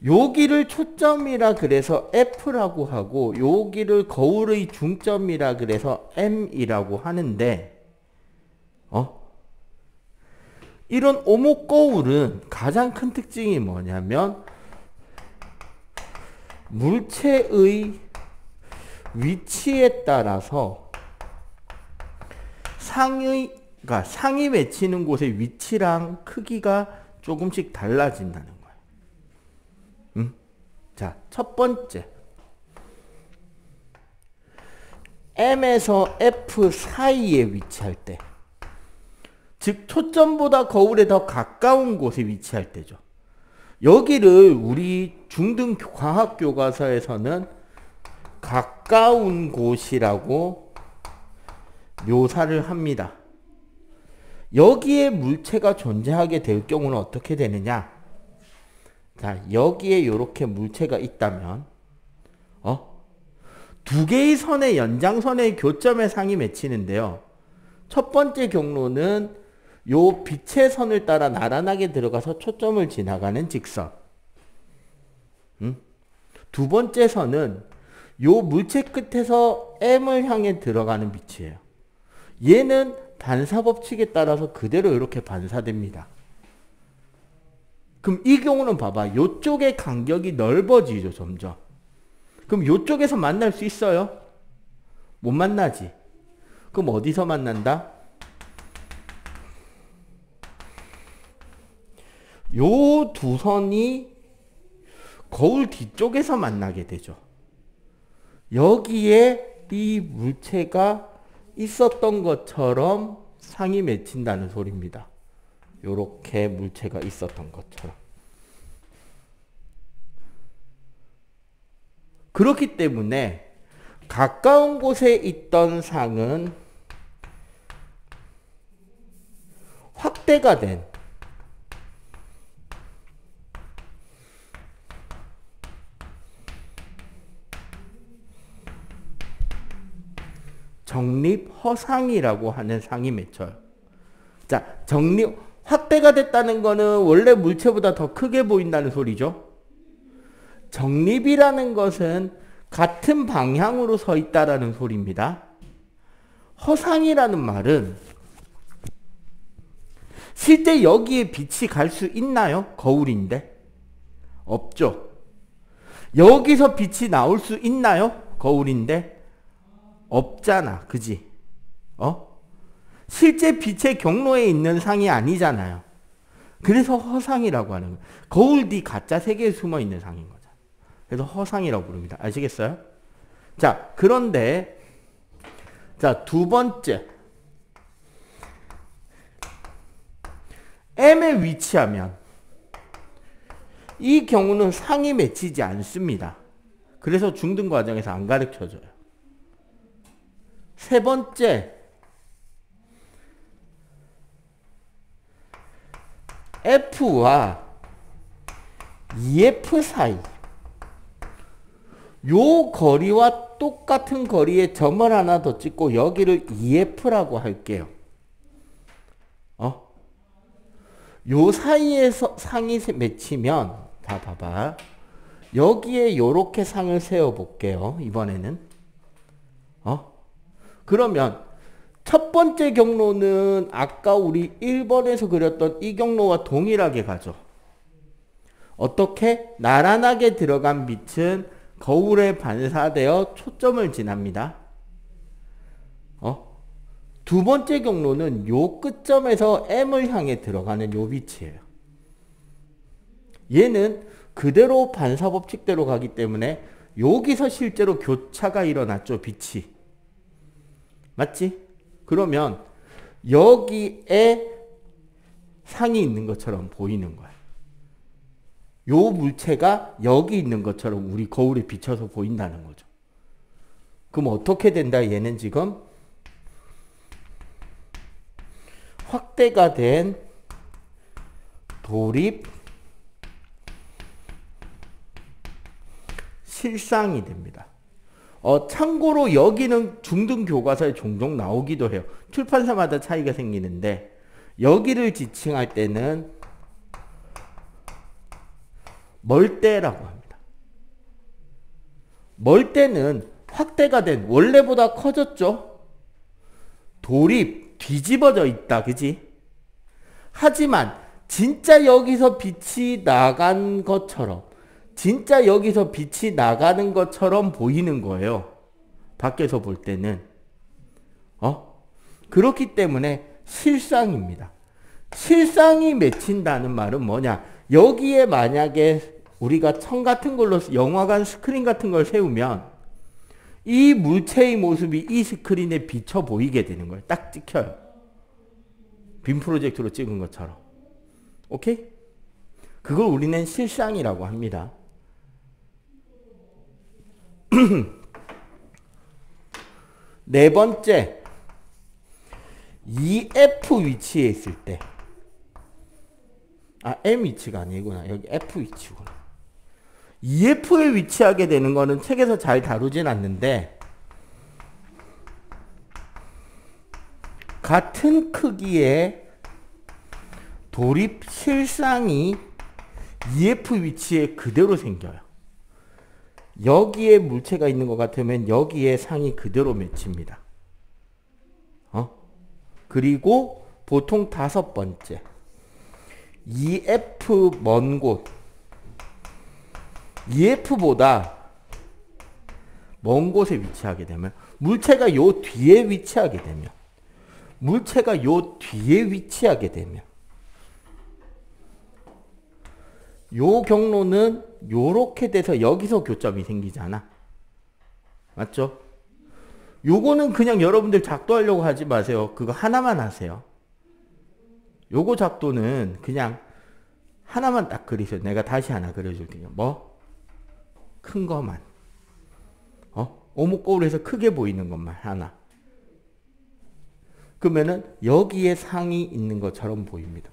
여기를 초점이라 그래서 F라고 하고 여기를 거울의 중점이라 그래서 M이라고 하는데 이런 오목 거울은 가장 큰 특징이 뭐냐면 물체의 위치에 따라서 그러니까 상이 맺히는 곳의 위치랑 크기가 조금씩 달라진다는 거예요. 자, 첫 번째. M에서 F 사이에 위치할 때, 즉 초점보다 거울에 더 가까운 곳에 위치할 때죠. 여기를 우리 중등 과학 교과서에서는 가까운 곳이라고 묘사를 합니다. 여기에 물체가 존재하게 될 경우는 어떻게 되느냐? 자, 여기에 이렇게 물체가 있다면 두 개의 선의 연장선의 교점에 상이 맺히는데요. 첫 번째 경로는 요 빛의 선을 따라 나란하게 들어가서 초점을 지나가는 직선. 두 번째 선은 요 물체 끝에서 M을 향해 들어가는 빛이에요. 얘는 반사법칙에 따라서 그대로 이렇게 반사됩니다. 그럼 이 경우는 봐봐. 요쪽의 간격이 넓어지죠, 점점. 그럼 요쪽에서 만날 수 있어요? 못 만나지. 그럼 어디서 만난다? 요 두 선이 거울 뒤쪽에서 만나게 되죠. 여기에 이 물체가 있었던 것처럼 상이 맺힌다는 소리입니다. 요렇게 물체가 있었던 것처럼. 그렇기 때문에 가까운 곳에 있던 상은 확대가 된 정립허상이라고 하는 상이 맺혀요. 자, 확대가 됐다는 거는 원래 물체보다 더 크게 보인다는 소리죠. 정립이라는 것은 같은 방향으로 서 있다라는 소리입니다. 허상이라는 말은 실제 여기에 빛이 갈 수 있나요? 거울인데? 없죠. 여기서 빛이 나올 수 있나요? 거울인데? 없잖아. 그지? 실제 빛의 경로에 있는 상이 아니잖아요. 그래서 허상이라고 하는 거예요. 거울 뒤 가짜 세계에 숨어 있는 상인 거죠. 그래서 허상이라고 부릅니다. 아시겠어요? 자, 그런데 자, 두 번째. M에 위치하면 이 경우는 상이 맺히지 않습니다. 그래서 중등 과정에서 안 가르쳐줘요. 세 번째. F와 EF 사이. 요 거리와 똑같은 거리에 점을 하나 더 찍고 여기를 EF라고 할게요. 요 사이에서 상이 맺히면 다 봐봐. 여기에 요렇게 상을 세워 볼게요. 이번에는. 그러면 첫 번째 경로는 아까 우리 1번에서 그렸던 이 경로와 동일하게 가죠. 어떻게? 나란하게 들어간 빛은 거울에 반사되어 초점을 지납니다. 두 번째 경로는 요 끝점에서 M을 향해 들어가는 요 빛이에요. 얘는 그대로 반사법칙대로 가기 때문에 여기서 실제로 교차가 일어났죠. 빛이. 맞지? 그러면 여기에 상이 있는 것처럼 보이는 거야. 요 물체가 여기 있는 것처럼 우리 거울에 비춰서 보인다는 거죠. 그럼 어떻게 된다? 얘는 지금 확대가 된 도립 실상이 됩니다. 참고로 여기는 중등 교과서에 종종 나오기도 해요. 출판사마다 차이가 생기는데 여기를 지칭할 때는 멀대라고 합니다. 멀대는 확대가 된 원래보다 커졌죠. 도립 뒤집어져 있다. 그지? 하지만 진짜 여기서 빛이 나간 것처럼 진짜 여기서 빛이 나가는 것처럼 보이는 거예요. 밖에서 볼 때는. 그렇기 때문에 실상입니다. 실상이 맺힌다는 말은 뭐냐? 여기에 만약에 우리가 청 같은 걸로 영화관 스크린 같은 걸 세우면 이 물체의 모습이 이 스크린에 비쳐 보이게 되는 거예요. 딱 찍혀요. 빔 프로젝터로 찍은 것처럼. 오케이? 그걸 우리는 실상이라고 합니다. 네 번째, EF 위치에 있을 때, M 위치가 아니구나. 여기 F 위치구나. EF에 위치하게 되는 거는 책에서 잘 다루진 않는데, 같은 크기의 도립 실상이 EF 위치에 그대로 생겨요. 여기에 물체가 있는 것 같으면 여기에 상이 그대로 맺힙니다. 그리고 보통 다섯 번째, EF 먼 곳, EF보다 먼 곳에 위치하게 되면, 물체가 요 뒤에 위치하게 되면, 요 경로는 요렇게 돼서 여기서 교점이 생기잖아. 맞죠? 요거는 그냥 여러분들 작도하려고 하지 마세요. 그거 하나만 하세요. 요거 작도는 그냥 하나만 딱 그리세요. 내가 다시 하나 그려줄 테니까. 뭐? 큰 거만. 오목거울에서 크게 보이는 것만 하나. 그러면은 여기에 상이 있는 것처럼 보입니다.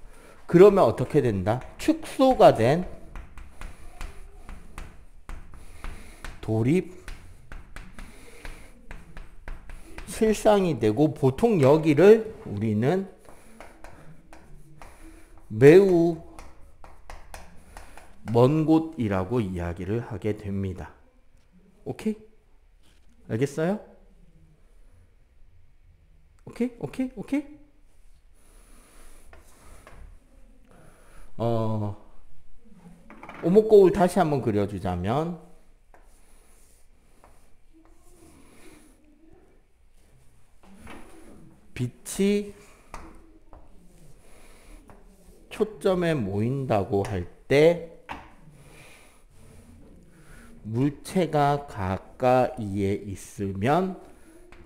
그러면 어떻게 된다? 축소가 된 도립 실상이 되고, 보통 여기를 우리는 매우 먼 곳이라고 이야기를 하게 됩니다. 오케이? 알겠어요? 오케이? 오목거울 다시 한번 그려주자면, 빛이 초점에 모인다고 할 때 물체가 가까이에 있으면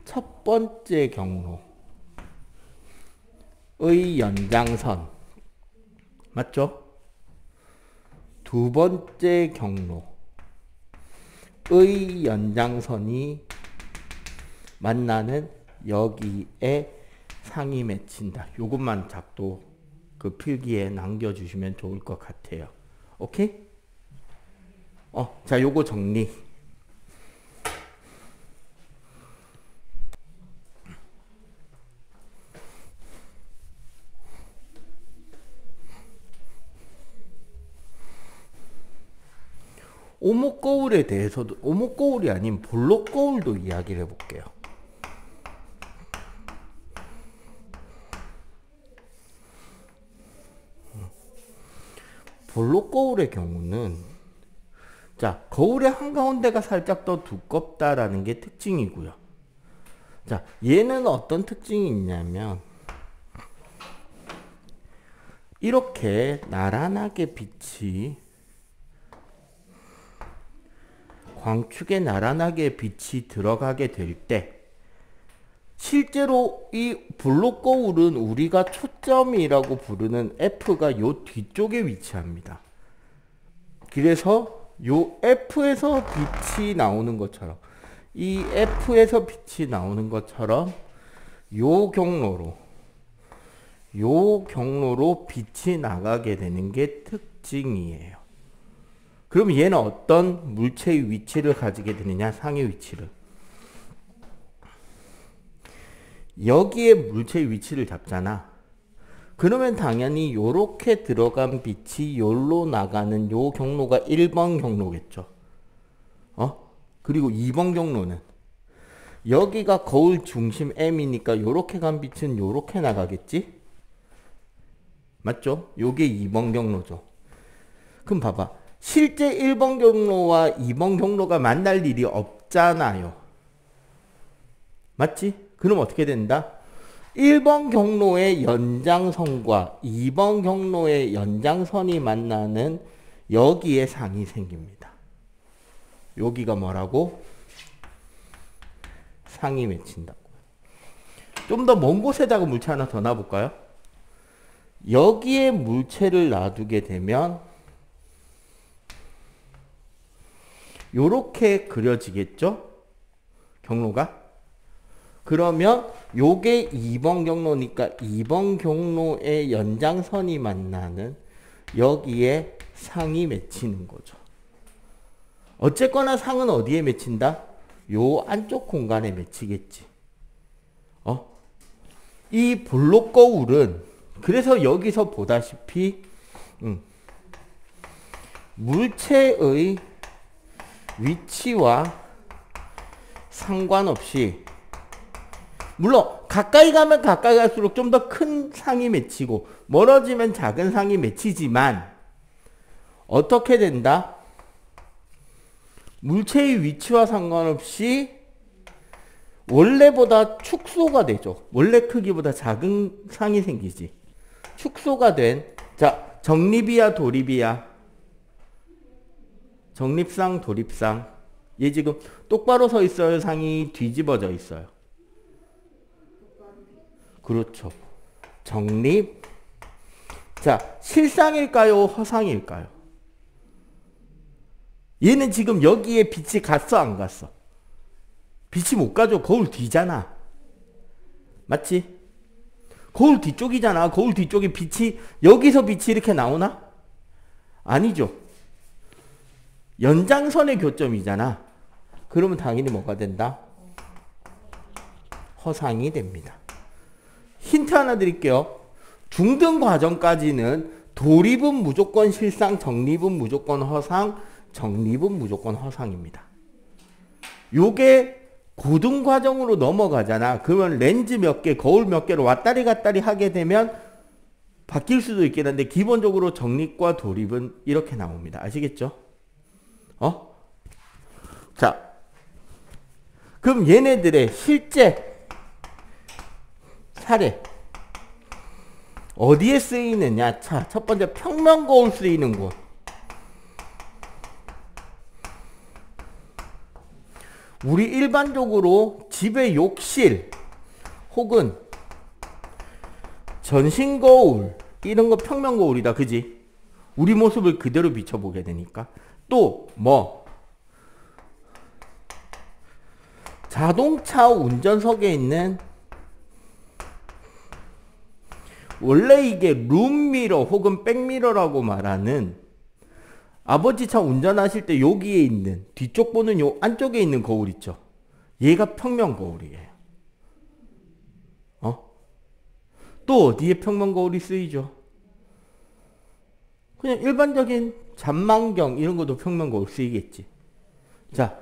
첫 번째 경로의 연장선, 맞죠? 두 번째 경로의 연장선이 만나는 여기에 상이 맺힌다. 요것만 작도 그 필기에 남겨주시면 좋을 것 같아요. 오케이? 자, 요거 정리. 오목거울에 대해서도, 오목거울이 아닌 볼록거울도 이야기를 해볼게요. 볼록거울의 경우는, 자, 거울의 한가운데가 살짝 더 두껍다라는 게 특징이고요. 자, 얘는 어떤 특징이 있냐면, 이렇게 나란하게 빛이, 광축에 나란하게 빛이 들어가게 될 때, 실제로 이 볼록거울은 우리가 초점이라고 부르는 F가 요 뒤쪽에 위치합니다. 그래서 요 F에서 빛이 나오는 것처럼, 이 F에서 빛이 나오는 것처럼 요 경로로 빛이 나가게 되는 게 특징이에요. 그럼 얘는 어떤 물체의 위치를 가지게 되느냐? 상의 위치를. 여기에 물체의 위치를 잡잖아. 그러면 당연히 요렇게 들어간 빛이 요로 나가는 요 경로가 1번 경로겠죠. 그리고 2번 경로는 여기가 거울 중심 M이니까 요렇게 간 빛은 요렇게 나가겠지. 맞죠? 요게 2번 경로죠. 그럼 봐봐. 실제 1번 경로와 2번 경로가 만날 일이 없잖아요. 맞지? 그럼 어떻게 된다? 1번 경로의 연장선과 2번 경로의 연장선이 만나는 여기에 상이 생깁니다. 여기가 뭐라고? 상이 맺힌다고. 좀 더 먼 곳에다가 물체 하나 더 놔볼까요? 여기에 물체를 놔두게 되면 요렇게 그려지겠죠? 경로가? 그러면 요게 2번 경로니까 2번 경로의 연장선이 만나는 여기에 상이 맺히는 거죠. 어쨌거나 상은 어디에 맺힌다? 요 안쪽 공간에 맺히겠지. 이 볼록 거울은 그래서 여기서 보다시피 물체의 위치와 상관없이 물론 가까이 가면 가까이 갈수록 좀 더 큰 상이 맺히고 멀어지면 작은 상이 맺히지만 어떻게 된다? 물체의 위치와 상관없이 원래보다 축소가 되죠. 원래 크기보다 작은 상이 생기지. 축소가 된, 자, 정립이야, 도립이야? 정립상, 도립상. 얘 지금 똑바로 서 있어요, 상이 뒤집어져 있어요? 그렇죠. 정립. 자, 실상일까요, 허상일까요? 얘는 지금 여기에 빛이 갔어, 안 갔어? 빛이 못 가죠. 거울 뒤잖아. 맞지? 거울 뒤쪽이잖아. 거울 뒤쪽에 빛이, 여기서 빛이 이렇게 나오나? 아니죠. 연장선의 교점이잖아. 그러면 당연히 뭐가 된다? 허상이 됩니다. 힌트 하나 드릴게요. 중등 과정까지는 도립은 무조건 실상, 정립은 무조건 허상, 정립은 무조건 허상입니다. 요게 고등 과정으로 넘어가잖아. 그러면 렌즈 몇 개, 거울 몇 개로 왔다리 갔다리 하게 되면 바뀔 수도 있긴 한데 기본적으로 정립과 도립은 이렇게 나옵니다. 아시겠죠? 자, 그럼 얘네들의 실제 사례 어디에 쓰이느냐? 자, 첫 번째 평면 거울 쓰이는 곳. 우리 일반적으로 집의 욕실 혹은 전신 거울 이런 거 평면 거울이다. 그지? 우리 모습을 그대로 비춰보게 되니까. 또 뭐 자동차 운전석에 있는 원래 이게 룸미러 혹은 백미러라고 말하는 아버지 차 운전하실 때 여기에 있는 뒤쪽 보는 요 안쪽에 있는 거울 있죠. 얘가 평면 거울이에요. 또 어디에 평면 거울이 쓰이죠? 그냥 일반적인 잔망경 이런 것도 평면 거울 쓰이겠지. 자,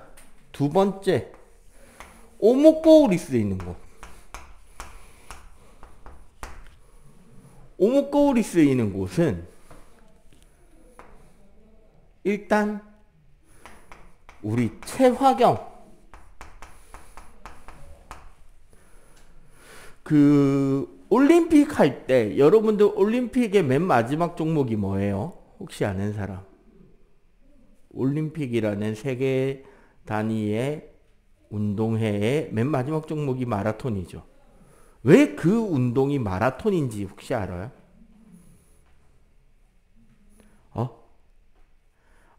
두 번째 오목 거울이 쓰이는 곳. 오목 거울이 쓰이는 곳은 일단 우리 채화경 올림픽 할 때 여러분들 올림픽의 맨 마지막 종목이 뭐예요? 혹시 아는 사람? 올림픽이라는 세계 단위의 운동회의 맨 마지막 종목이 마라톤이죠. 왜 그 운동이 마라톤인지 혹시 알아요?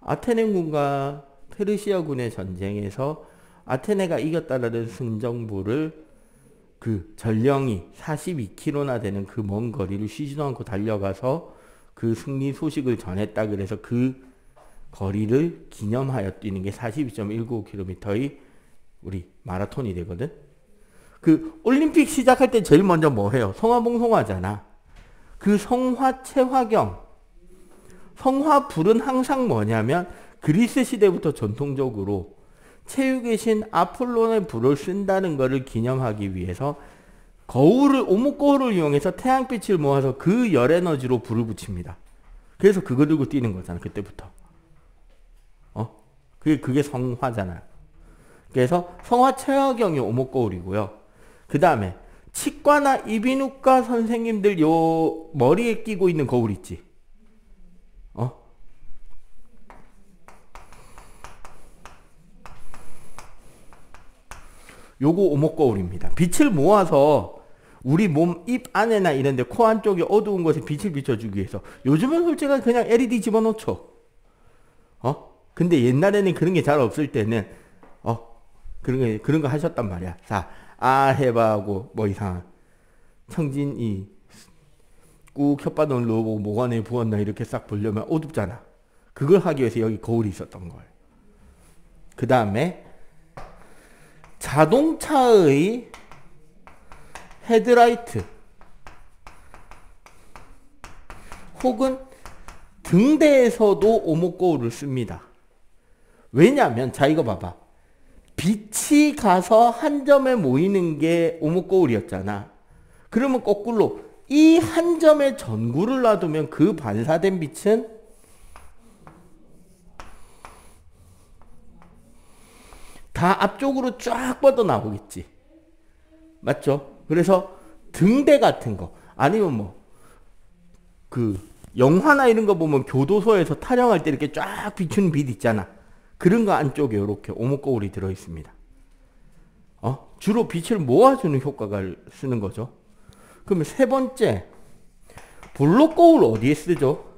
아테네군과 페르시아군의 전쟁에서 아테네가 이겼다라는 승정보를 그 전령이 42km나 되는 그 먼 거리를 쉬지도 않고 달려가서 그 승리 소식을 전했다. 그래서 그 거리를 기념하여 뛰는 게 42.195km의 우리 마라톤이 되거든. 그 올림픽 시작할 때 제일 먼저 뭐 해요? 성화봉송화잖아. 그 성화 채화경 성화불은 항상 뭐냐면 그리스 시대부터 전통적으로 체육의 신 아폴론의 불을 쓴다는 것을 기념하기 위해서 거울을, 오목거울을 이용해서 태양빛을 모아서 그 열 에너지로 불을 붙입니다. 그래서 그거 들고 뛰는 거잖아, 그때부터. 그게 성화잖아요. 그래서 성화 최하경이 오목거울이고요. 그 다음에 치과나 이비인후과 선생님들 요 머리에 끼고 있는 거울 있지. 요거 오목거울입니다. 빛을 모아서 우리 몸 입 안에나 이런데 코 안쪽에 어두운 곳에 빛을 비춰주기 위해서. 요즘은 솔직히 그냥 LED 집어넣죠. 근데 옛날에는 그런 게 잘 없을 때는 그런 거 하셨단 말이야. 자, 해봐하고 뭐 이상한 청진이 꾹 혓바늘 넣어보고 목안에 부었나 이렇게 싹 보려면 어둡잖아. 그걸 하기 위해서 여기 거울이 있었던 거예요. 그 다음에 자동차의 헤드라이트 혹은 등대에서도 오목거울을 씁니다. 왜냐하면 자 이거 봐봐. 빛이 가서 한 점에 모이는 게 오목거울이었잖아. 그러면 거꾸로 이 한 점에 전구를 놔두면 그 반사된 빛은 다 앞쪽으로 쫙 뻗어 나오겠지. 맞죠? 그래서 등대 같은 거 아니면 뭐 그 영화나 이런 거 보면 교도소에서 타령할 때 이렇게 쫙 비추는 빛 있잖아. 그런 거 안쪽에 이렇게 오목거울이 들어 있습니다. 주로 빛을 모아주는 효과가 쓰는 거죠. 그러면 세 번째, 볼록거울 어디에 쓰죠?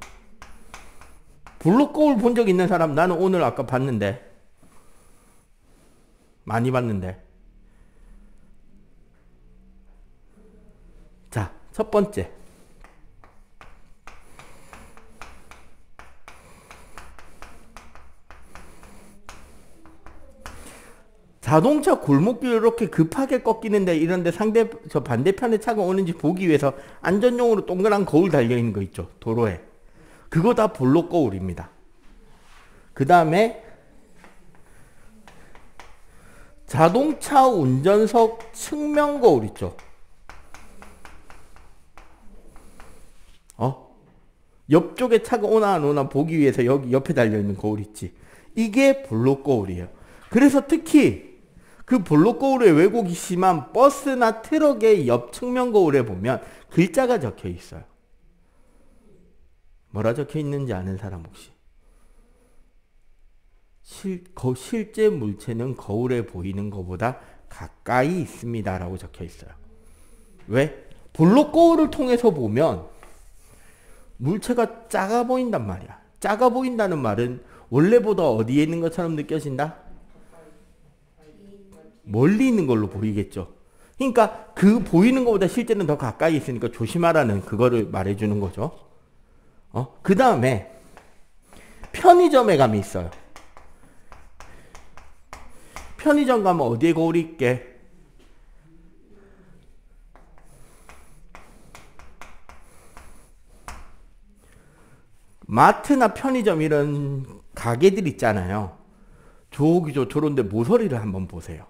볼록거울 본 적 있는 사람? 나는 오늘 아까 봤는데, 많이 봤는데. 자, 첫 번째. 자동차 골목길 이렇게 급하게 꺾이는데 이런데 저 반대편에 차가 오는지 보기 위해서 안전용으로 동그란 거울 달려있는 거 있죠. 도로에. 그거 다 볼록거울입니다. 그 다음에 자동차 운전석 측면 거울 있죠. 옆쪽에 차가 오나 안 오나 보기 위해서 여기 옆에 달려있는 거울 있지. 이게 볼록거울이에요. 그래서 특히 그 볼록거울의 왜곡이 심한 버스나 트럭의 옆 측면 거울에 보면 글자가 적혀 있어요. 뭐라 적혀 있는지 아는 사람 혹시? 실제 물체는 거울에 보이는 것보다 가까이 있습니다 라고 적혀 있어요. 왜? 볼록거울을 통해서 보면 물체가 작아 보인단 말이야. 작아 보인다는 말은 원래보다 어디에 있는 것처럼 느껴진다? 멀리 있는 걸로 보이겠죠. 그러니까 그 보이는 것보다 실제는 더 가까이 있으니까 조심하라는 그거를 말해주는 거죠. 그 다음에 편의점에 가면 있어요. 편의점 가면 어디에 거울이 있게? 마트나 편의점 이런 가게들 있잖아요. 저런데 모서리를 한번 보세요.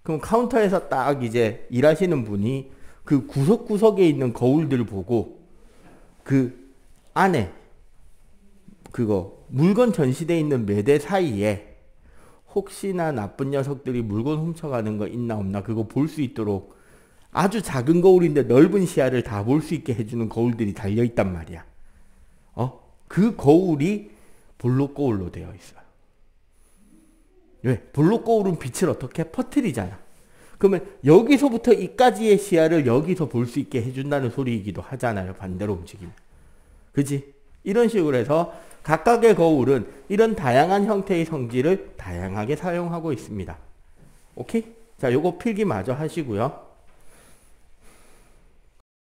그럼 카운터에서 딱 이제 일하시는 분이 그 구석구석에 있는 거울들을 보고 그 안에 그거 물건 전시되어 있는 매대 사이에 혹시나 나쁜 녀석들이 물건 훔쳐가는 거 있나 없나 그거 볼 수 있도록 아주 작은 거울인데 넓은 시야를 다 볼 수 있게 해주는 거울들이 달려있단 말이야. 그 거울이 볼록거울로 되어 있어요. 왜? 볼록거울은 빛을 어떻게 퍼뜨리잖아. 그러면 여기서부터 이까지의 시야를 여기서 볼 수 있게 해준다는 소리이기도 하잖아요. 반대로 움직이면. 그지? 이런 식으로 해서 각각의 거울은 이런 다양한 형태의 성질을 다양하게 사용하고 있습니다. 오케이? 자, 요거 필기 마저 하시고요.